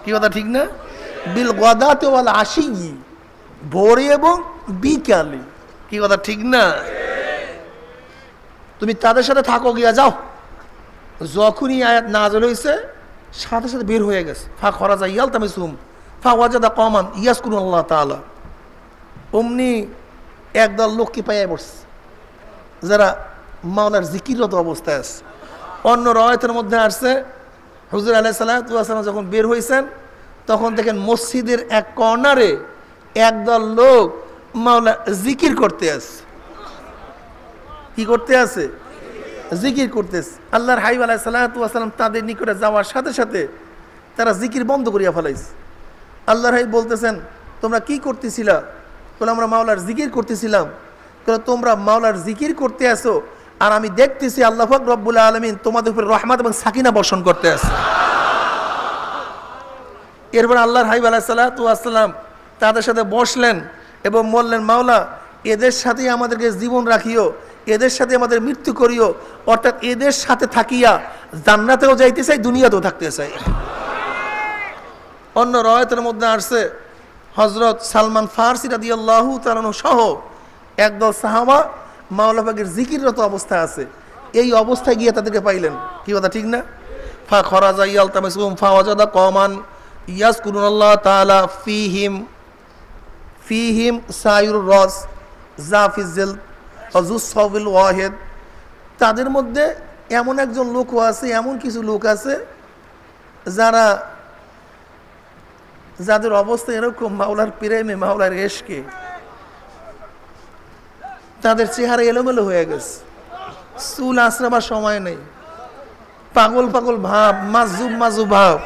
কি কথা ঠিক না? বিল গাদাতি ওয়াল আশি, ভোরে এবং বিকালে। কি কথা ঠিক না? তুমি তাদের সাথে থাকো, গিয়া যাও। যখনই আয়াত নাযিল হইছে সাথে সাথে বের হয়ে গেছে। ফা খরাজা ইয়ালতামিসুম ফা ওয়াজাদা কওমান ইয়াজকুরুল্লাহ তাআলা। অমনি একদল লোককে পাইয়া পড়ছে যারা মাওলার জিকিররত অবস্থায় আছে। অন্য রওয়ায়াতের মধ্যে আসছে হুজুর আলাইহিস সালাতু ওয়াস সালাম যখন বের হইছেন তখন দেখেন মসজিদের এক কর্নারে একদল লোক মাওলা জিকির করতে আছে। কি করতে আছে? জিকির করতেছে। আল্লাহর হাবিব আলাইহিস সালাতু ওয়াস সালাম তাদের নিকটে যাওয়ার সাথে সাথে তারা জিকির বন্ধ করিয়া ফেলাইছে। আল্লাহর হাবিব বলতেছেন, তোমরা কি করতেছিলা? বলে, আমরা মাওলার জিকির করতেছিলাম। বলে, তোমরা মাওলার জিকির করতে আসো আর আমি দেখতেছি আল্লাহ পাক রব্বুল আলামিন তোমাদের উপর রহমত এবং সাকিনা বর্ষণ করতে আছে। এরপর আল্লাহর হাবিব আলাইহিস সালাতু ওয়াস সালাম তাদের সাথে বসলেন এবং বললেন, মাওলা এদের সাথেই আমাদেরকে জীবন রাখিও, এদের সাথে আমাদের মৃত্যু করিও, অর্থাৎ এদের সাথে থাকিয়া জান্নাতেও যাইতে চাই, দুনিয়াতেও থাকতে চাই। অন্য রওয়ায়াতের মধ্যে আসছে হযরত সালমান ফারসি রাদিয়াল্লাহু তাআলা সহ একদল সাহাবা মাওলা পাকের জিকিররত অবস্থায় আছে। এই অবস্থায় গিয়ে তাদেরকে পাইলেন। কি কথা ঠিক না? ফা খরাজা ইয়ালতামিসুম ফা ওয়াজাদা কওমান ইয়াজকুরুল্লাহ তাআলা ফিহিম সায়ুর রস জাফিজল অজুসবিল ওয়াহিদ। তাদের মধ্যে এমন একজন লোকও আছে, এমন কিছু লোক আছে যাদের অবস্থা এরকম মাওলার প্রেমে, মাওলার ইশকে তাদের চেহারা এলোমেলো হয়ে গেছে, চুল আঁচড়াবার সময় নেই, পাগল পাগল ভাব, মাজুব ভাব,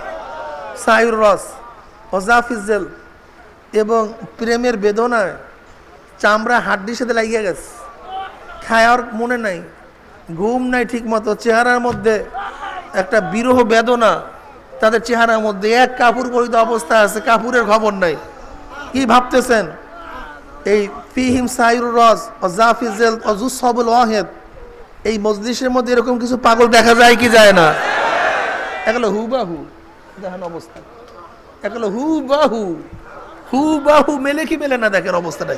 সায়ুর রস অজাফিজেল, এবং প্রেমের বেদনায় চামড়া হাড্ডির সাথে লাগিয়ে গেছে, খায়ার মনে নাই, ঘুম নাই ঠিক মতো, চেহারার মধ্যে একটা বিরহ বেদনা তাদের চেহারার মধ্যে। এক কাপড় পরিত অবস্থা আছে, কাপড়ের খবর নাই। কি ভাবতেছেন? এই ফিহিম সায়ুর রস অজাফিজেল অজুসবুল ওয়াহিদ, এই মজলিসের মধ্যে এরকম কিছু পাগল দেখা যায় কি যায় না? এগুলো হুবাহু দেখেন অবস্থা, এগুলো হুবাহু মেলে কি মেলে না, দেখেন অবস্থাটা।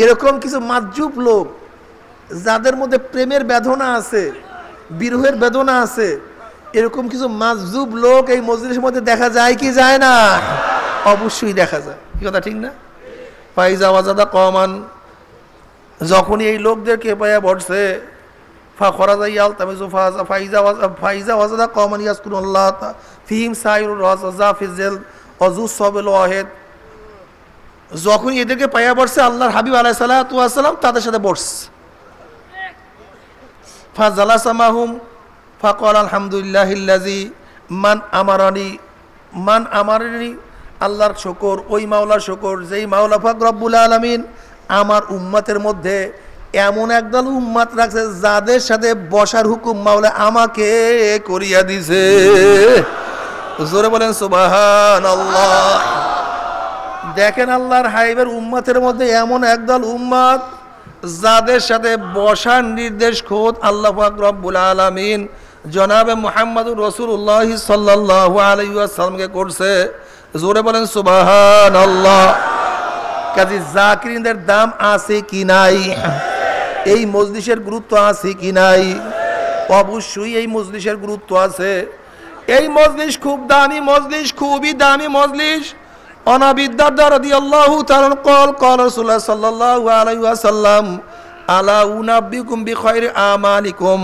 এরকম কিছু মাজুব লোক যাদের মধ্যে প্রেমের বেদনা আছে, বিরহের বেদনা আছে, এরকম কিছু মাজুব লোক এই মজলিসের মধ্যে দেখা যায় কি যায় না? অবশ্যই দেখা যায়। কি কথা ঠিক না? ফাইজা ওয়াজাদা কওমান, যখনই এই লোকদেরকে পায়া বসছে, ফা খরাজা ইয়ালতামিসু ফাইজা ওয়াজাদা কওমান ইয়াজকুরুল্লাহ ফিহিম সায়ুর রস জাফিজেল অজুসবিল ওয়াহিদ। যখন এদেরকে পাইয়া বসছে আল্লাহর হাবিব আলাইহিস সালাতু ওয়াস সালাম তাদের সাথে বসছে। ফা জালাসা মাহুম ফাকাল আলহামদুলিল্লাহিল্লাযী মান আমারানি, আল্লাহর শুকর, ওই মাওলার শুকর যেই মাওলা পাক রব্বুল আলামিন আমার উম্মতের মধ্যে এমন একদল উম্মত রাখছে যাদের সাথে বসার হুকুম মাওলা আমাকে করিয়া দিছে। জোরে বলেন সুবহানাল্লাহ। দেখেন আল্লাহর হাবিবের উম্মতের মধ্যে এমন একদল উম্মত যাদের সাথে বসার নির্দেশ খোদ আল্লাহ পাক রব্বুল আলামিন জনাবে মুহাম্মদুর রাসূলুল্লাহ সাল্লাল্লাহু আলাইহি ওয়াসাল্লামকে করছে। জোরে বলেন সুবহানাল্লাহ। কাজী জাকিরিনদের দাম আছে কি নাই? এই মজলিসের গুরুত্ব আছে কি নাই? অবশ্যই এই মজলিসের গুরুত্ব আছে। এই মজলিস খুব দামি মজলিস, খুবই দামি মজলিস। আবি দারদা রাদিয়াল্লাহু তাআলা قال রাসূলুল্লাহ সাল্লাল্লাহু আলাইহি ওয়াসাল্লাম আলা উনাব্বিকুম বিখাইরি আমালিকুম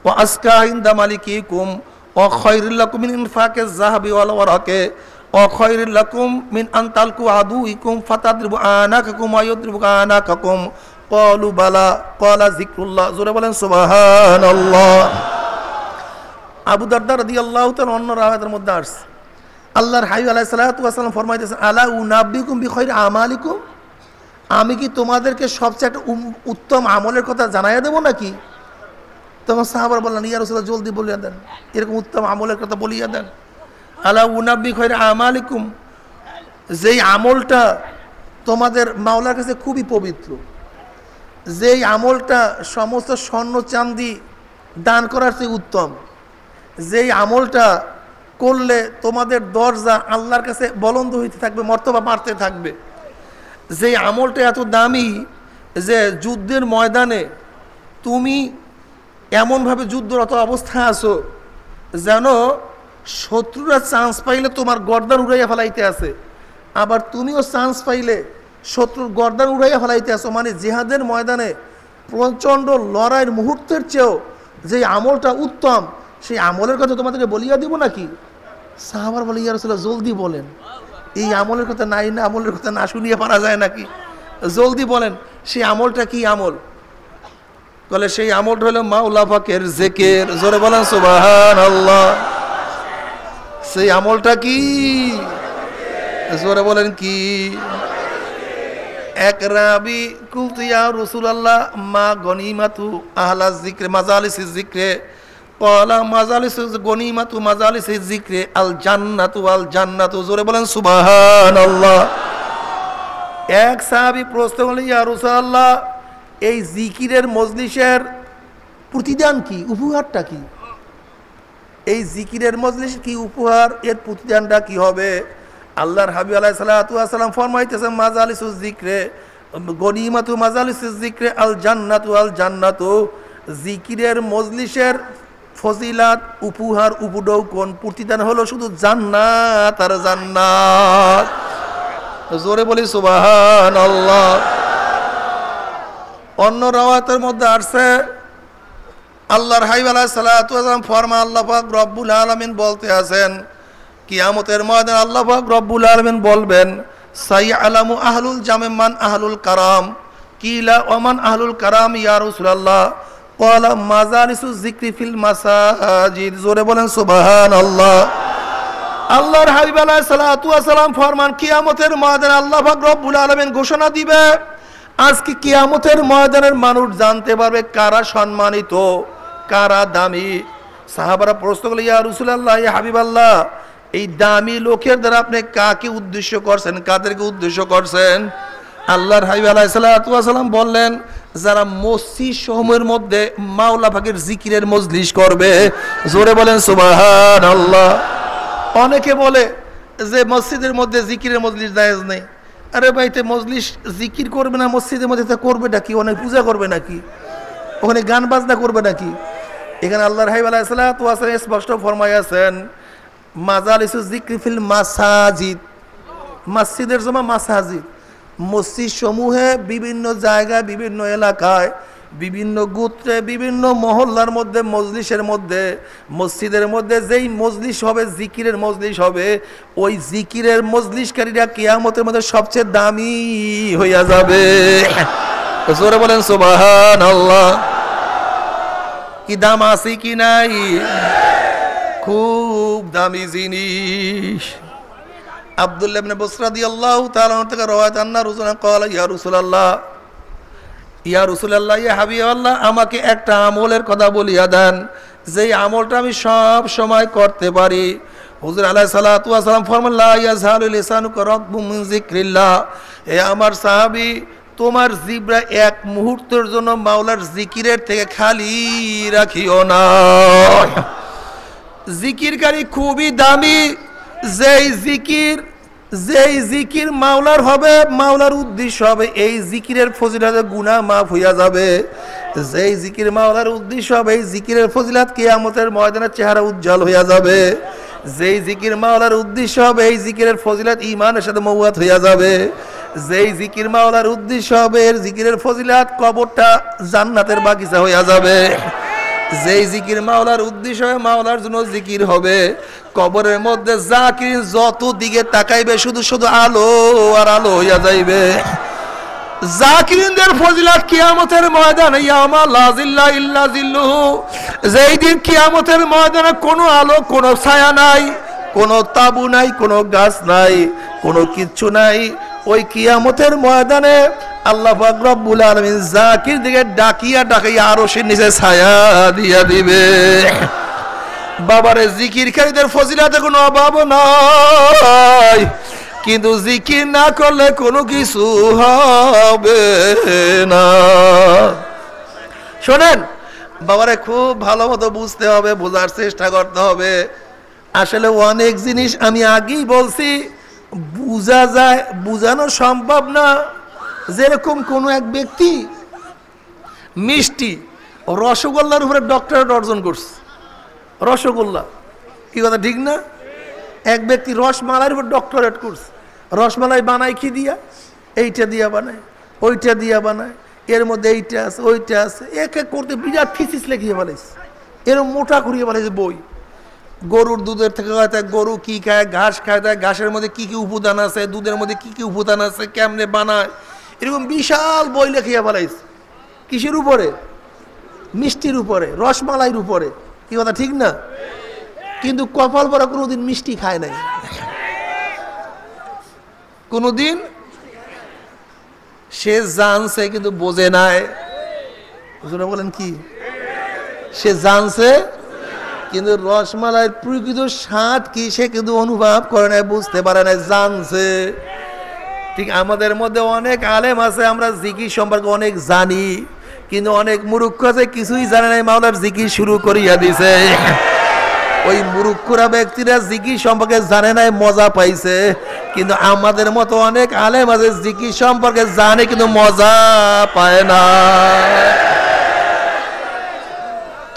ওয়া আসকা ইনদা মালিকিকুম ওয়া খায়রুল লাকুম মিন ইনফাকিজ যাহাবি ওয়াল ওয়ারাকি ওয়া খায়রুল লাকুম মিন আন তালকু আদুইকুম ফাতাদরিবু আনাকাকুম ওয়া ইয়াদরিবু আনাকাকুম ক্বালু বালা ক্বালা যিকরুল্লাহ। জোরে বলেন সুবহানাল্লাহ। আবু দারদা রাদিয়াল্লাহু তাআলা অন্য রাওয়ায়াতের মধ্যে আসছে আল্লাহর হাবিব আলাইহিস সালাতু ওয়াস সালাম ফরমাইতেছেন, আলা উনাব্বিকুম বিখাইরি আমালিকুম, আমি কি তোমাদেরকে সবচেয়ে একটা উত্তম আমলের কথা জানাইয়া দেবো নাকি? তখন সাহাবারা বললেন, ইয়া রাসূলুল্লাহ জলদি বলিয়া দেন, এরকম উত্তম আমলের কথা বলিয়া দেন। আলা উনাব্বি বিখাইরি আমালিকুম, যেই আমলটা তোমাদের মাওলার কাছে খুবই পবিত্র, যেই আমলটা সমস্ত স্বর্ণ চাঁদি দান করার চেয়ে উত্তম, যেই আমলটা করলে তোমাদের দরজা আল্লাহর কাছে বলন্দ হইতে থাকবে, মর্তবা বাড়তে থাকবে। যে আমলটা এত দামি যে যুদ্ধের ময়দানে তুমি এমনভাবে যুদ্ধরত অবস্থায় আছো যেন শত্রুরা চান্স পাইলে তোমার গর্দান উড়াইয়া ফেলাইতে আছে, আবার তুমিও চান্স পাইলে শত্রুর গর্দান উড়াইয়া ফেলাইতে আসো। মানে জিহাদের ময়দানে প্রচণ্ড লড়াইয়ের মুহূর্তের চেয়েও যে আমলটা উত্তম, সেই আমলের কথা তোমাদেরকে বলিয়া দিব নাকি? সাহাবার বলে, ইয়া রাসূলুল্লাহ জলদি বলেন, এই আমলের কথা নাই না, আমলের কথা না শুনিয়ে পারা যায় নাকি? জলদি বলেন সেই আমলটা কি আমল? বলে সেই আমলটা হলো মাওলা পাকের জিকির। জোরে বলেন সুবহানাল্লাহ। সেই আমলটা কি? জোরে বলেন কি? এক রাবি কুলতু ইয়া রাসূলুল্লাহ মা গনিমাতু আহলা যিকরি মাজালিসিজ যিকরি ক্বালা মাজালিসুজ গনিমাতু মাজালিসিজ যিকরি আল জান্নাতু আল জান্নাতু। জোরে বলেন সুবহানাল্লাহ। এক সাহাবী প্রশ্ন করলেন, ইয়া রাসূলুল্লাহ এই জিকিরের মজলিসের প্রতিদান কি, উপহারটা কি? এই জিকিরের মজলিস কি উপহার, এর প্রতিদানটা কি হবে? আল্লাহর হাবিব আলাইহিস সালাতু ওয়াস সালাম ফরমাইতেছেন, মাজালিসুজ যিকরি গনিমাতু মাজালিসিজ যিকরি আল জান্নাতু আল জান্নাতু। জিকিরের মজলিসের ফজিলাত, উপহার, উপঢৌকন, প্রতিদান হলো শুধু জান্নাত আর জান্নাত। জোরে বলি সুবহানাল্লাহ। অন্য রাওয়াতের মধ্যে আসছে আল্লাহর হাবিব আলাইহিস সালাতু ওয়াস সালাম ফরমান, আল্লাহ পাক রব্বুল আলামিন বলতে আছেন কিয়ামতের ময়দানে আল্লাহ পাক রব্বুল আলামিন বলবেন, সাইয়ালামু আহলুল জামে মান আহলুল কারাম। কিলা ওমান আহলুল কারাম ইয়া রাসূলুল্লাহ? ক্বালা মাজালিসুজ যিকরি ফিল মাসাজিদ। জোরে বলেন সুবহানাল্লাহ। আল্লাহর হাবিব আলাইহিস সালাতু ওয়াস সালাম ফরমান, কিয়ামতের ময়দানে আল্লাহ পাক রব্বুল আলামিন ঘোষণা দিবে, আজকে কিয়ামতের ময়দানের মানুষ জানতে পারবে কারা সম্মানিত, কারা দামি। সাহাবারা প্রশ্ন করলেন, ইয়া রাসূলুল্লাহ, ইয়া হাবিবাল্লাহ, এই দামি লোকের দ্বারা আপনি কাকে উদ্দেশ্য করছেন, কাদেরকে উদ্দেশ্য করছেন? আল্লাহর হাবিব আলাইহিস সালাতু ওয়াস সালাম বললেন, যারা মসজিদ সমূহের মধ্যে মাওলা পাকের জিকিরের মজলিস করবে। জোরে বলেন সুবহানাল্লাহ। অনেকে বলে যে মসজিদের মধ্যে জিকিরের মজলিস জায়েজ নেই। আরে ভাইতে মজলিস জিকির করবে না মসজিদের মধ্যে, তা করবে নাকি? অনেক পূজা করবে নাকি? ওখানে গান বাজনা করবে নাকি? এখানে আল্লাহর হাবিব আলাইহিস সালাতু ওয়াস সালাম স্পষ্ট ফরমাইয়াছেন, মাজালিসুজ যিকরি ফিল মাসাজিদ। মসজিদের জমা মাসাজিদ। মসজিদ সমূহে বিভিন্ন জায়গায়, বিভিন্ন এলাকায়, বিভিন্ন গোত্রে, বিভিন্ন মহল্লার মধ্যে, মজলিসের মধ্যে, মসজিদের মধ্যে যেই মজলিস হবে, জিকিরের মজলিস হবে, ওই জিকিরের মজলিসকারীরা কিয়ামতের মধ্যে সবচেয়ে দামি হইয়া যাবে। জোরে বলেন সুবহানাল্লাহ। কি দাম আছে কি নাই? খুব দামি জিনিস। আব্দুল্লাহ ইবনে বুসরা রাদিয়াল্লাহু তাআলা থেকে রওয়ায়াত, আন্না রাসূলুল্লাহ ক্বালা, ইয়া রাসূলুল্লাহ, ইয়া রাসূলুল্লাহ, ইয়া হাবিবাল্লাহ, আমাকে একটা আমলের কথা বলিয়া দেন, যেই আমলটা আমি সব সময় করতে পারি। হুজুর আলাইহিস সালাতু ওয়াস সালাম ফরমান, লা ইয়াযহালু লিসানুকা রাকবু মিন যিকরিল্লাহ। এ আমার সাহাবী, তোমার জিহ্বা এক মুহূর্তের জন্য মাওলার জিকিরের থেকে খালি রাখিও না। জিকিরকারী খুবই দামি। যেই জিকির মাওলার হবে, মাওলার উদ্দেশ্য হবে, এই জিকিরের ফজিলতে গুনাহ মাফ হইয়া যাবে। যেই জিকির মাওলার উদ্দেশ্য হবে, এই জিকিরের ফজিলত কিয়ামতের ময়দানে চেহারা উজ্জ্বল হইয়া যাবে। যেই জিকির মাওলার উদ্দেশ্য হবে, এই জিকিরের ফজিলত ঈমানের সাথে মওয়াত হইয়া যাবে। যেই জিকির মাওলার উদ্দেশ্য হবে, এর জিকিরের ফজিলত কবরটা জান্নাতের বাগিচা হইয়া যাবে। যেই জিকির মাওলার উদ্দেশ্য হয়, মাওলার জন্য জিকির হবে, কবরের মধ্যে জাকির যত দিকে তাকাইবে শুধু শুধু আলো আর আলো হইয়া যাইবে। জাকিরিনদের ফজিলত কিয়ামতের ময়দানে, ইয়ামা লা জিল্লা ইল্লা জিল্লুহু, যেই দিন কিয়ামতের ময়দানে কোনো আলো, কোনো ছায়া নাই, কোনো তাবু নাই, কোনো গাছ নাই, কোনো কিচ্ছু নাই। ওই কিয়ামতের ময়দানে আল্লাহ পাক রব্বুল আলামিন জাকির দিকে ডাকিয়া ডাকিয়া আরশের নিচে ছায়া দিয়া দিবে। বাবারে, জিকিরকারীদের ফজিলতে কোনো অভাব নাই, কিন্তু জিকির না করলে কোনো কিছু হবে না। শোনেন বাবারে, খুব ভালো মতো বুঝতে হবে, বোঝার চেষ্টা করতে হবে। আসলে অনেক জিনিস আমি আগেই বলছি বোঝা যায়, বোঝানো সম্ভব না। যেরকম কোনো এক ব্যক্তি মিষ্টি রসগোল্লার উপরে ডক্টরেট অর্জন করছে। রসগোল্লা, কি কথা ঠিক না? এক ব্যক্তি রসমালাইয়ের উপর ডক্টরেট করছে। রসমালাই বানায় কি দিয়া? এইটা দিয়া বানায়, ওইটা দিয়া বানায়, এর মধ্যে এইটা আছে, ওইটা আছে, এক এক করতে বিরাট থিসিস লেখিয়ে বলেছে, এরকম মোটা করিয়ে বলেছে বই। গরুর দুধের থেকে গরু কি খায়, ঘাস খায়, ঘাসের মধ্যে কি কি উপাদান আছে, দুধের মধ্যে কি কি উপাদান আছে, কেমনে বানায়, এরকম বিশাল বই লেখিয়া বলাইছে। কিসের উপরে? মিষ্টির উপরে, রসমালাইয়ের উপরে, কি কথা ঠিক না? কিন্তু কপাল পরা কোনোদিন মিষ্টি খায় নাই, কোনোদিন। সে জানছে কিন্তু বোঝে নাই। বলেন কি? সে জানছে কিন্তু রসমালাইয়ের প্রকৃত স্বাদ কি সে কিন্তু অনুভব করে নাই, বুঝতে পারে নাই, জানছে। ঠিক আমাদের মধ্যে অনেক আলেম আছে, আমরা জিকির সম্পর্কে অনেক জানি, কিন্তু অনেক মূর্খ আছে কিছুই জানে নাই, মাওলার জিকির শুরু করিয়া দিছে। ওই মূর্খরা ব্যক্তিরা জিকির সম্পর্কে জানে নাই, মজা পাইছে। কিন্তু আমাদের মতো অনেক আলেম আছে জিকির সম্পর্কে জানে কিন্তু মজা পায় না।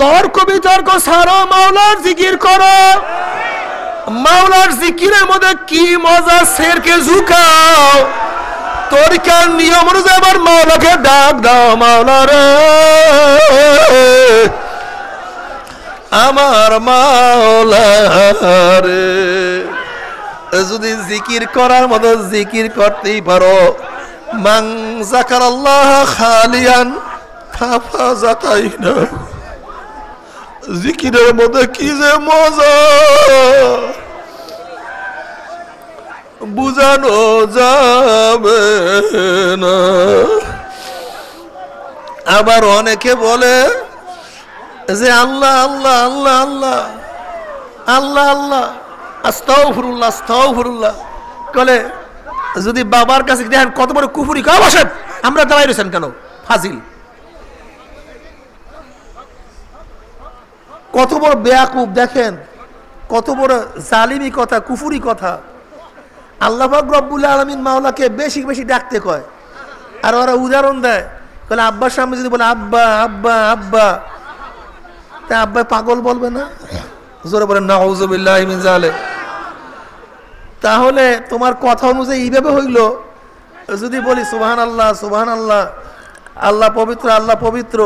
তর্ক বিতর্ক ছাড়ো, মাওলার জিকির করো। মাওলার জিকিরের মধ্যে কি মজা, শেরকে ঝুঁকাও, তরিকার নিয়ম অনুযায়ী আবার মাওলাকে ডাক দাও, মাওলা রে আমার মাওলা রে। যদি জিকির করার মতো জিকির করতেই পারো, মান যাকারাল্লাহ খালিয়ান ফাফাজাতাইনা, জিকিরের মধ্যে কি যে মজা বুঝানো যাবে না। আবার অনেকে বলে যে আল্লাহ আল্লাহ আল্লাহ আল্লাহ আল্লাহ আল্লাহ আস্তাগফিরুল্লাহ আস্তাগফিরুল্লাহ বলে। যদি বাবার কাছে দেখেন কত বড় কুফরি, কা বসেন, আমরা দাঁড়াই রয়েছেন কেন, ফাজিল, কত বড় বেয়াকুব, দেখেন কত বড় জালিমি কথা, কুফুরি কথা। আল্লাহ পাক রব্বুল আলামিন মাওলাকে বেশি বেশি ডাকতে কয়, আর ওরা উদাহরণ দেয়, বলে আব্বার সামনে যদি বলে আব্বা আব্বা আব্বা, তা আব্বা পাগল বলবে না? জোরে বলেন নাউযুবিল্লাহি মিন যালিক। তাহলে তোমার কথা অনুযায়ী এইভাবে হইল, যদি বলি সুবহানাল্লাহ সুবহানাল্লাহ, আল্লাহ পবিত্র আল্লাহ পবিত্র,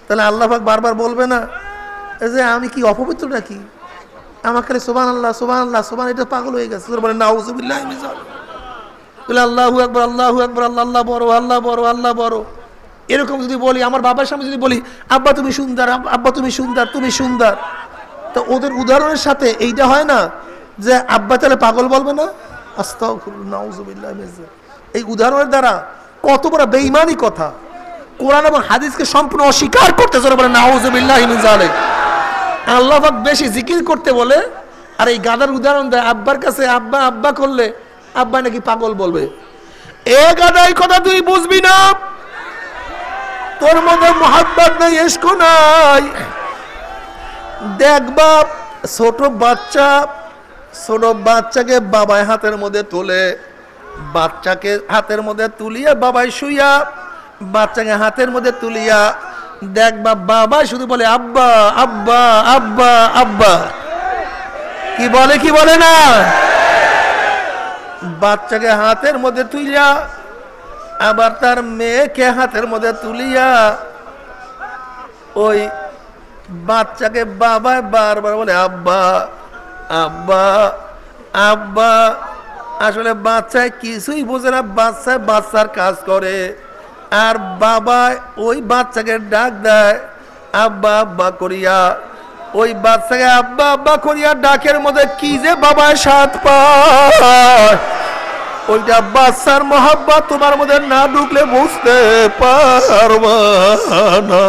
তাহলে আল্লাহ পাক বারবার বলবে না যে আমি কি অপবিত্র নাকি? আমার খালি সুবহানাল্লাহ সুবহানাল্লাহ সুবহান, এটা পাগল হয়ে গেছে। জোরে বলেন নাউযুবিল্লাহি মিন যালিক। বলে আল্লাহু আকবার আল্লাহু আকবার, আল্লাহ আল্লাহ বড়, আল্লাহ বড়, আল্লাহ বড়। এরকম যদি বলি, আমার বাবার সামনে যদি বলি আব্বা তুমি সুন্দর, আব্বা তুমি সুন্দর, তুমি সুন্দর, তো ওদের উদাহরণের সাথে এইটা হয় না যে আব্বা তাহলে পাগল বলবে না? আস্তাগফিরুল্লাহ নাউযুবিল্লাহি মিন যালিক। এই উদাহরণের দ্বারা কত বড় বেঈমানি কথা, কোরআন এবং হাদিসকে সম্পূর্ণ অস্বীকার করতে। জোরে বলেন নাউযুবিল্লাহি মিন যালিক। আল্লাহ পাক বেশি জিকির করতে বলে, আর এই গাদার উদাহরণ দেয় আব্বার কাছে আব্বা আব্বা করলে আব্বা নাকি পাগল বলবে। এ গাদা, এই কথা তুই বুঝবি না, তোর মধ্যে মোহাব্বত নাই, ইশক নাই। দেখবা ছোট বাচ্চাকে বাবাই হাতের মধ্যে তোলে, বাচ্চাকে হাতের মধ্যে তুলিয়া বাবাই শুইয়া, বাচ্চাকে হাতের মধ্যে তুলিয়া দেখবা বাবা শুধু বলে আব্বা আব্বা আব্বা আব্বা, কি বলে কি বলে না? বাচ্চাকে হাতের মধ্যে তুলিয়া আবার তার মেয়েকে হাতের মধ্যে তুলিয়া ওই বাচ্চাকে বাবা বারবার বলে আব্বা আব্বা আব্বা। আসলে বাচ্চায় কিছুই বোঝে না, বাচ্চার কাজ করে, আর বাবা ওই বাচ্চাকে ডাক দেয় আব্বা আব্বা করিয়া। ওই বাচ্চাকে আব্বা আব্বা করিয়া ডাকের মধ্যে কি যে বাবা স্বাদ পায়, ওইটা বাচ্চার মহব্বত তোমার মধ্যে না ঢুকলে বুঝতে পারবা না।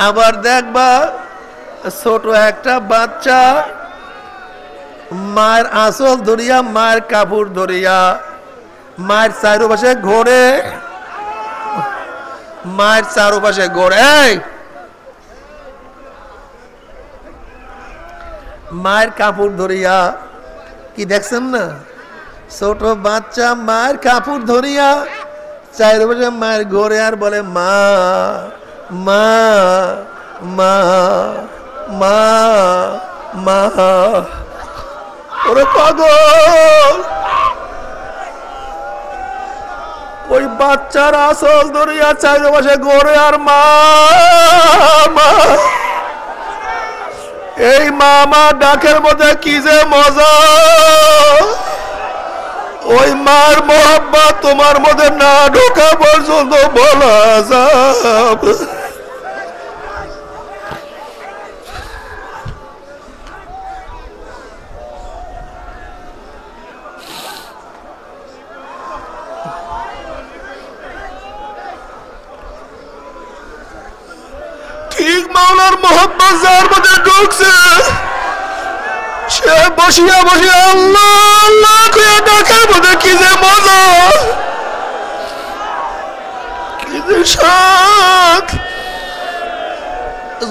আবার দেখবা ছোট একটা বাচ্চা মায়ের আঁচল ধরিয়া, মায়ের কাপড় ধরিয়া মায়ের চারপাশে ঘোরে, মায়ের চারপাশে ঘোরে। মায়ের কাপড় ধরিয়া, কি দেখছেন না, ছোট বাচ্চা মায়ের কাপড় ধরিয়া চাইরে বসে মায়ের ঘরে আর বলে মা মা মা মা মা। ওরে পাগল, ওই বাচ্চার আসল ধরিয়া চাইরে বসে ঘরে আর মা মা। এই মা মা ডাকের মধ্যে কি যে মজা, ওই মার মোহাব্বত তোমার মধ্যে না ঢোকা পর্যন্ত বলা যাবে। ঠিক মাওলার মোহাব্বত যার মধ্যে ঢুকছে সে বসিয়া বসিয়া আল্লাহ আল্লাহ করে ডাকার মধ্যে কি যে মজা, কি যে শাক।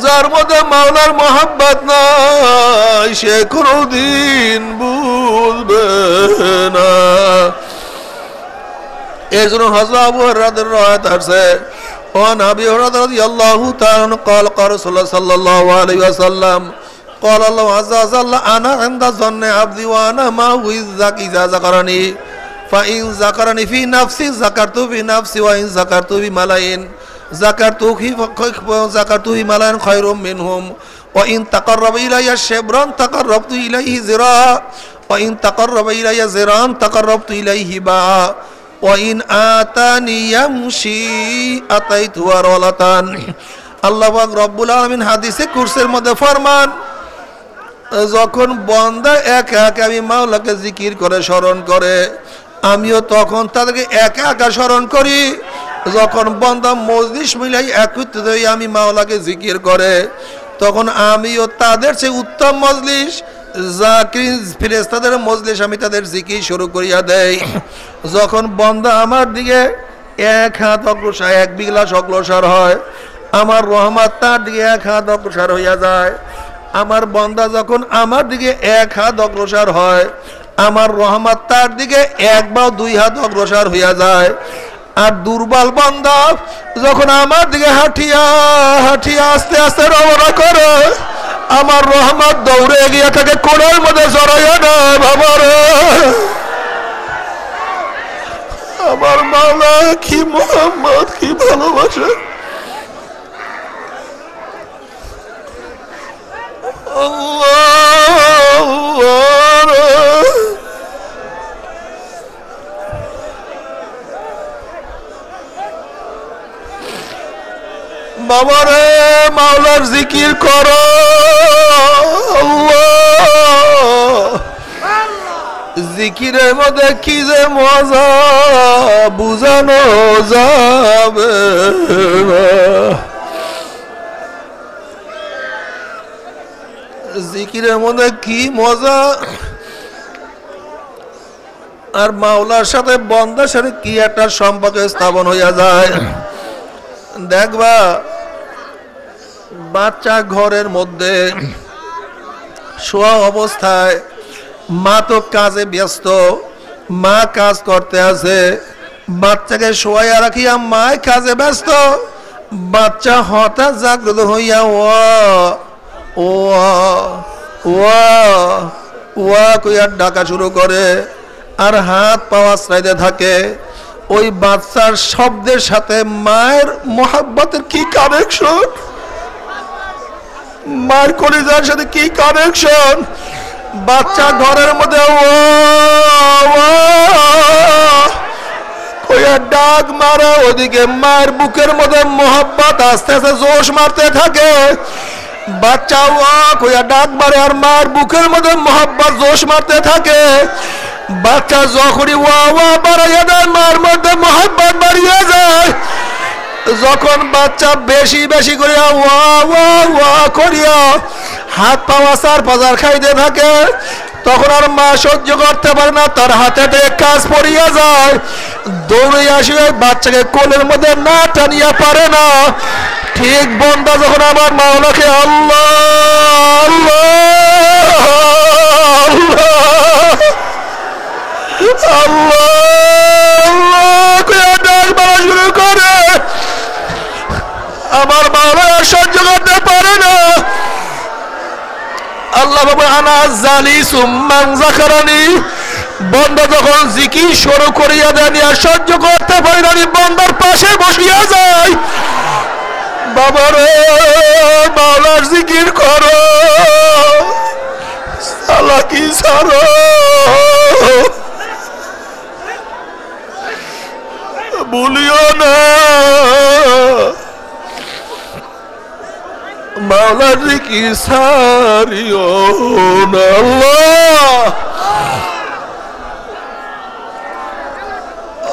যার মধ্যে মাওলার মোহাব্বত নাই সে কোনদিন বুঝবে না। এই জন্য হযরত আবু হুরায়রা রাদিয়াল্লাহু আছে وعن أبي هريرة رضي الله تعالى عنه قال قال رسول الله صلى الله عليه وسلم قال الله عز وجل أنا عند ظن عبدي وأنا معه إذا ذكرني فإن ذكرني في نفسي ذكرته في نفسي وإن ذكرته في ملأ ذكرته في ملأ خير منهم وإن تقرب إلي شبرا تقربت إليه ذراعا وإن تقرب إلي ذراعا تقربت إليه باعا وإن آتاني يمشي أتيته هرولة। আল্লাহ পাক রব্বুল আলামিন হাদিসে কুরসির মধ্যে ফরমান, যখন বান্দা একা একা আমি মাওলাকে জিকির করে স্মরণ করে আমিও তখন তাদেরকে একা একা স্মরণ করি। যখন বান্দা মজলিস মিলাই একত্রিত হয়ে আমি মাওলাকে জিকির করে তখন আমিও তাদের চেয়ে উত্তম মজলিস জাকির ফেরেশতাদের মজলিস আমি তাদের জিকির শুরু করিয়া দেই। যখন বান্দা আমার দিকে এক হাত অগ্রসর, এক বিগলাস অগ্রসর হয় আমার রহমত তার দিকে এক হাত অগ্রসর হইয়া যায়। আমার বান্দা যখন আমার দিকে এক হাত অগ্রসর হয় আমার রহমত তার দিকে এক বা দুই হাত অগ্রসর হইয়া যায়। আর দুর্বল বান্দা যখন আমার দিকে হাঁটিয়া হাঁটিয়া আস্তে আস্তে রওনা করে আমার রহমত দৌড়ে গিয়ে তাকে কোণের মধ্যে জড়াইয়া দেয়। বাবা রে, আমার মাওলা কি মোহাম্মদ, কি ভালোবাসে। বাবা রে, মাওলার জিকির করো। জিকিরের মধ্যে কি যে মজা বুঝানো যাবে না। জিকিরের মধ্যে কি মজা, আর মাওলার সাথে বান্দার সাথে কি একটা সম্পর্ক স্থাপন হইয়া যায়। দেখবা বাচ্চা ঘরের মধ্যে শোয়া অবস্থায় মা তো কাজে ব্যস্ত, মা কাজ করতে আছে, বাচ্চাকে শোয়াইয়া রাখিয়া মায় কাজে ব্যস্ত। বাচ্চা হঠাৎ জাগ্রত হইয়া ও কইয়া ডাকা শুরু করে আর হাত পা আশ্রাইতে থাকে। ওই বাচ্চার শব্দের সাথে মায়ের মোহাব্বতের কি কানেকশন, মায়ের কলিজার সাথে কি কানেকশন। বাচ্চা ঘরের মধ্যে কইয়া ডাক মারে, ওদিকে মায়ের বুকের মধ্যে মোহাব্বত আস্তে আস্তে জোশ মারতে থাকে। বাচ্চা কইয়া ডাক মারে আর মায়ের বুকের মধ্যে মোহাব্বত জোশ মারতে থাকে। বাচ্চা যখনই বাড়াইয়া দেয় মায়ের মধ্যে মোহাব্বত বাড়িয়ে যায়। যখন বাচ্চা বেশি বেশি করিয়া করিয়া হাত পাওয়া সার পাজার খাইতে থাকে তখন আর মা সহ্য করতে পারে না, তার হাতে কাজ পড়িয়া যায়। দৌড়ে আসি ওই বাচ্চাকে কোলের মধ্যে না টানিয়া পারে না। ঠিক বন্ধা যখন আমার মাওলাকে আল্লাহ আল্লাহ শুরু করে আমার মাওলা সহ্য করতে পারে না। আল্লাহ বাবা আনা জালিসুম মান যাকারানি, বন্দা যখন জিকির শুরু করিয়া দেন আর সহ্য করতে পারি না, বন্দার পাশে বসিয়া যায়। বাবা রে মাওলার জিকির করো, সালাকি ছাড়ো, ভুলিও না মাওলার জিকির ছাড়িও না। আল্লাহ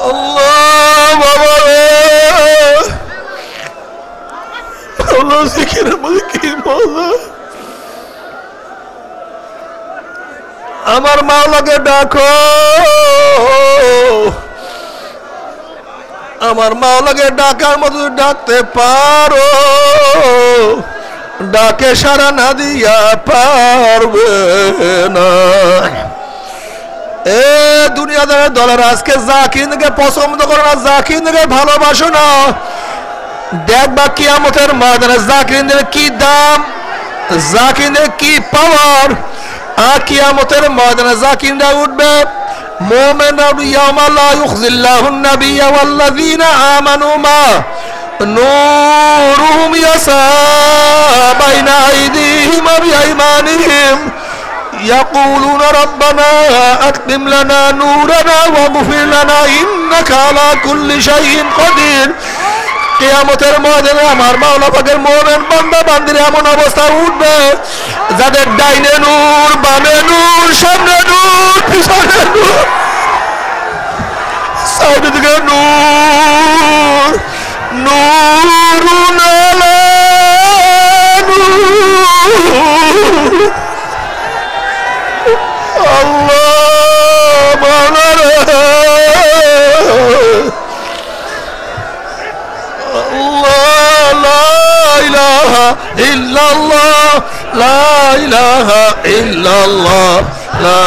আল্লাহ বাবা রে আল্লাহ জিকিরের মধ্যে কি মজা। আমার মাওলাকে ডাকো, আমার মাওলাকে ডাকার মতো ডাকতে পারো, ডাকে সারা না দিয়া পারবে না। এ দুনিয়াদারের দলের আজকে জাকিরকে পছন্দ করো না, জাকিরকে ভালোবাসো না, দেখবা কিয়ামতের ময়দানে জাকিরদের কি দাম, জাকিরদের কি পাওয়ার। আর কিয়ামতের ময়দানে জাকিররা উঠবে, মুমিনরা ইয়াওমা লা ইউখজিল্লাহুন নাবিয়্যা ওয়াল্লাযীনা আমানু মা নূরুহুম ইয়াসা বাইনা আইদিহিম ওয়া বিআইমানিহিম ইয়াকুলুনা রাব্বানা আতমিম লানা নূরানা ওয়াগফির লানা ইন্নাকা আলা কুল্লি শাইইন কাদির। কিয়ামতের ময়দানে আমার মাওলা পাকের মুমিন বান্দা বান্দির এমন অবস্থা উঠবে যাদের ডাইনে নূর, বামে নূর, সামনে নূর, পিছনে নূর, সাইডে দিকে নূর, নূরুন আলা নূর। আল্লাহ মাওলা রে ইল্লাল্লাহ, লা ইলাহা ইল্লাল্লাহ, লা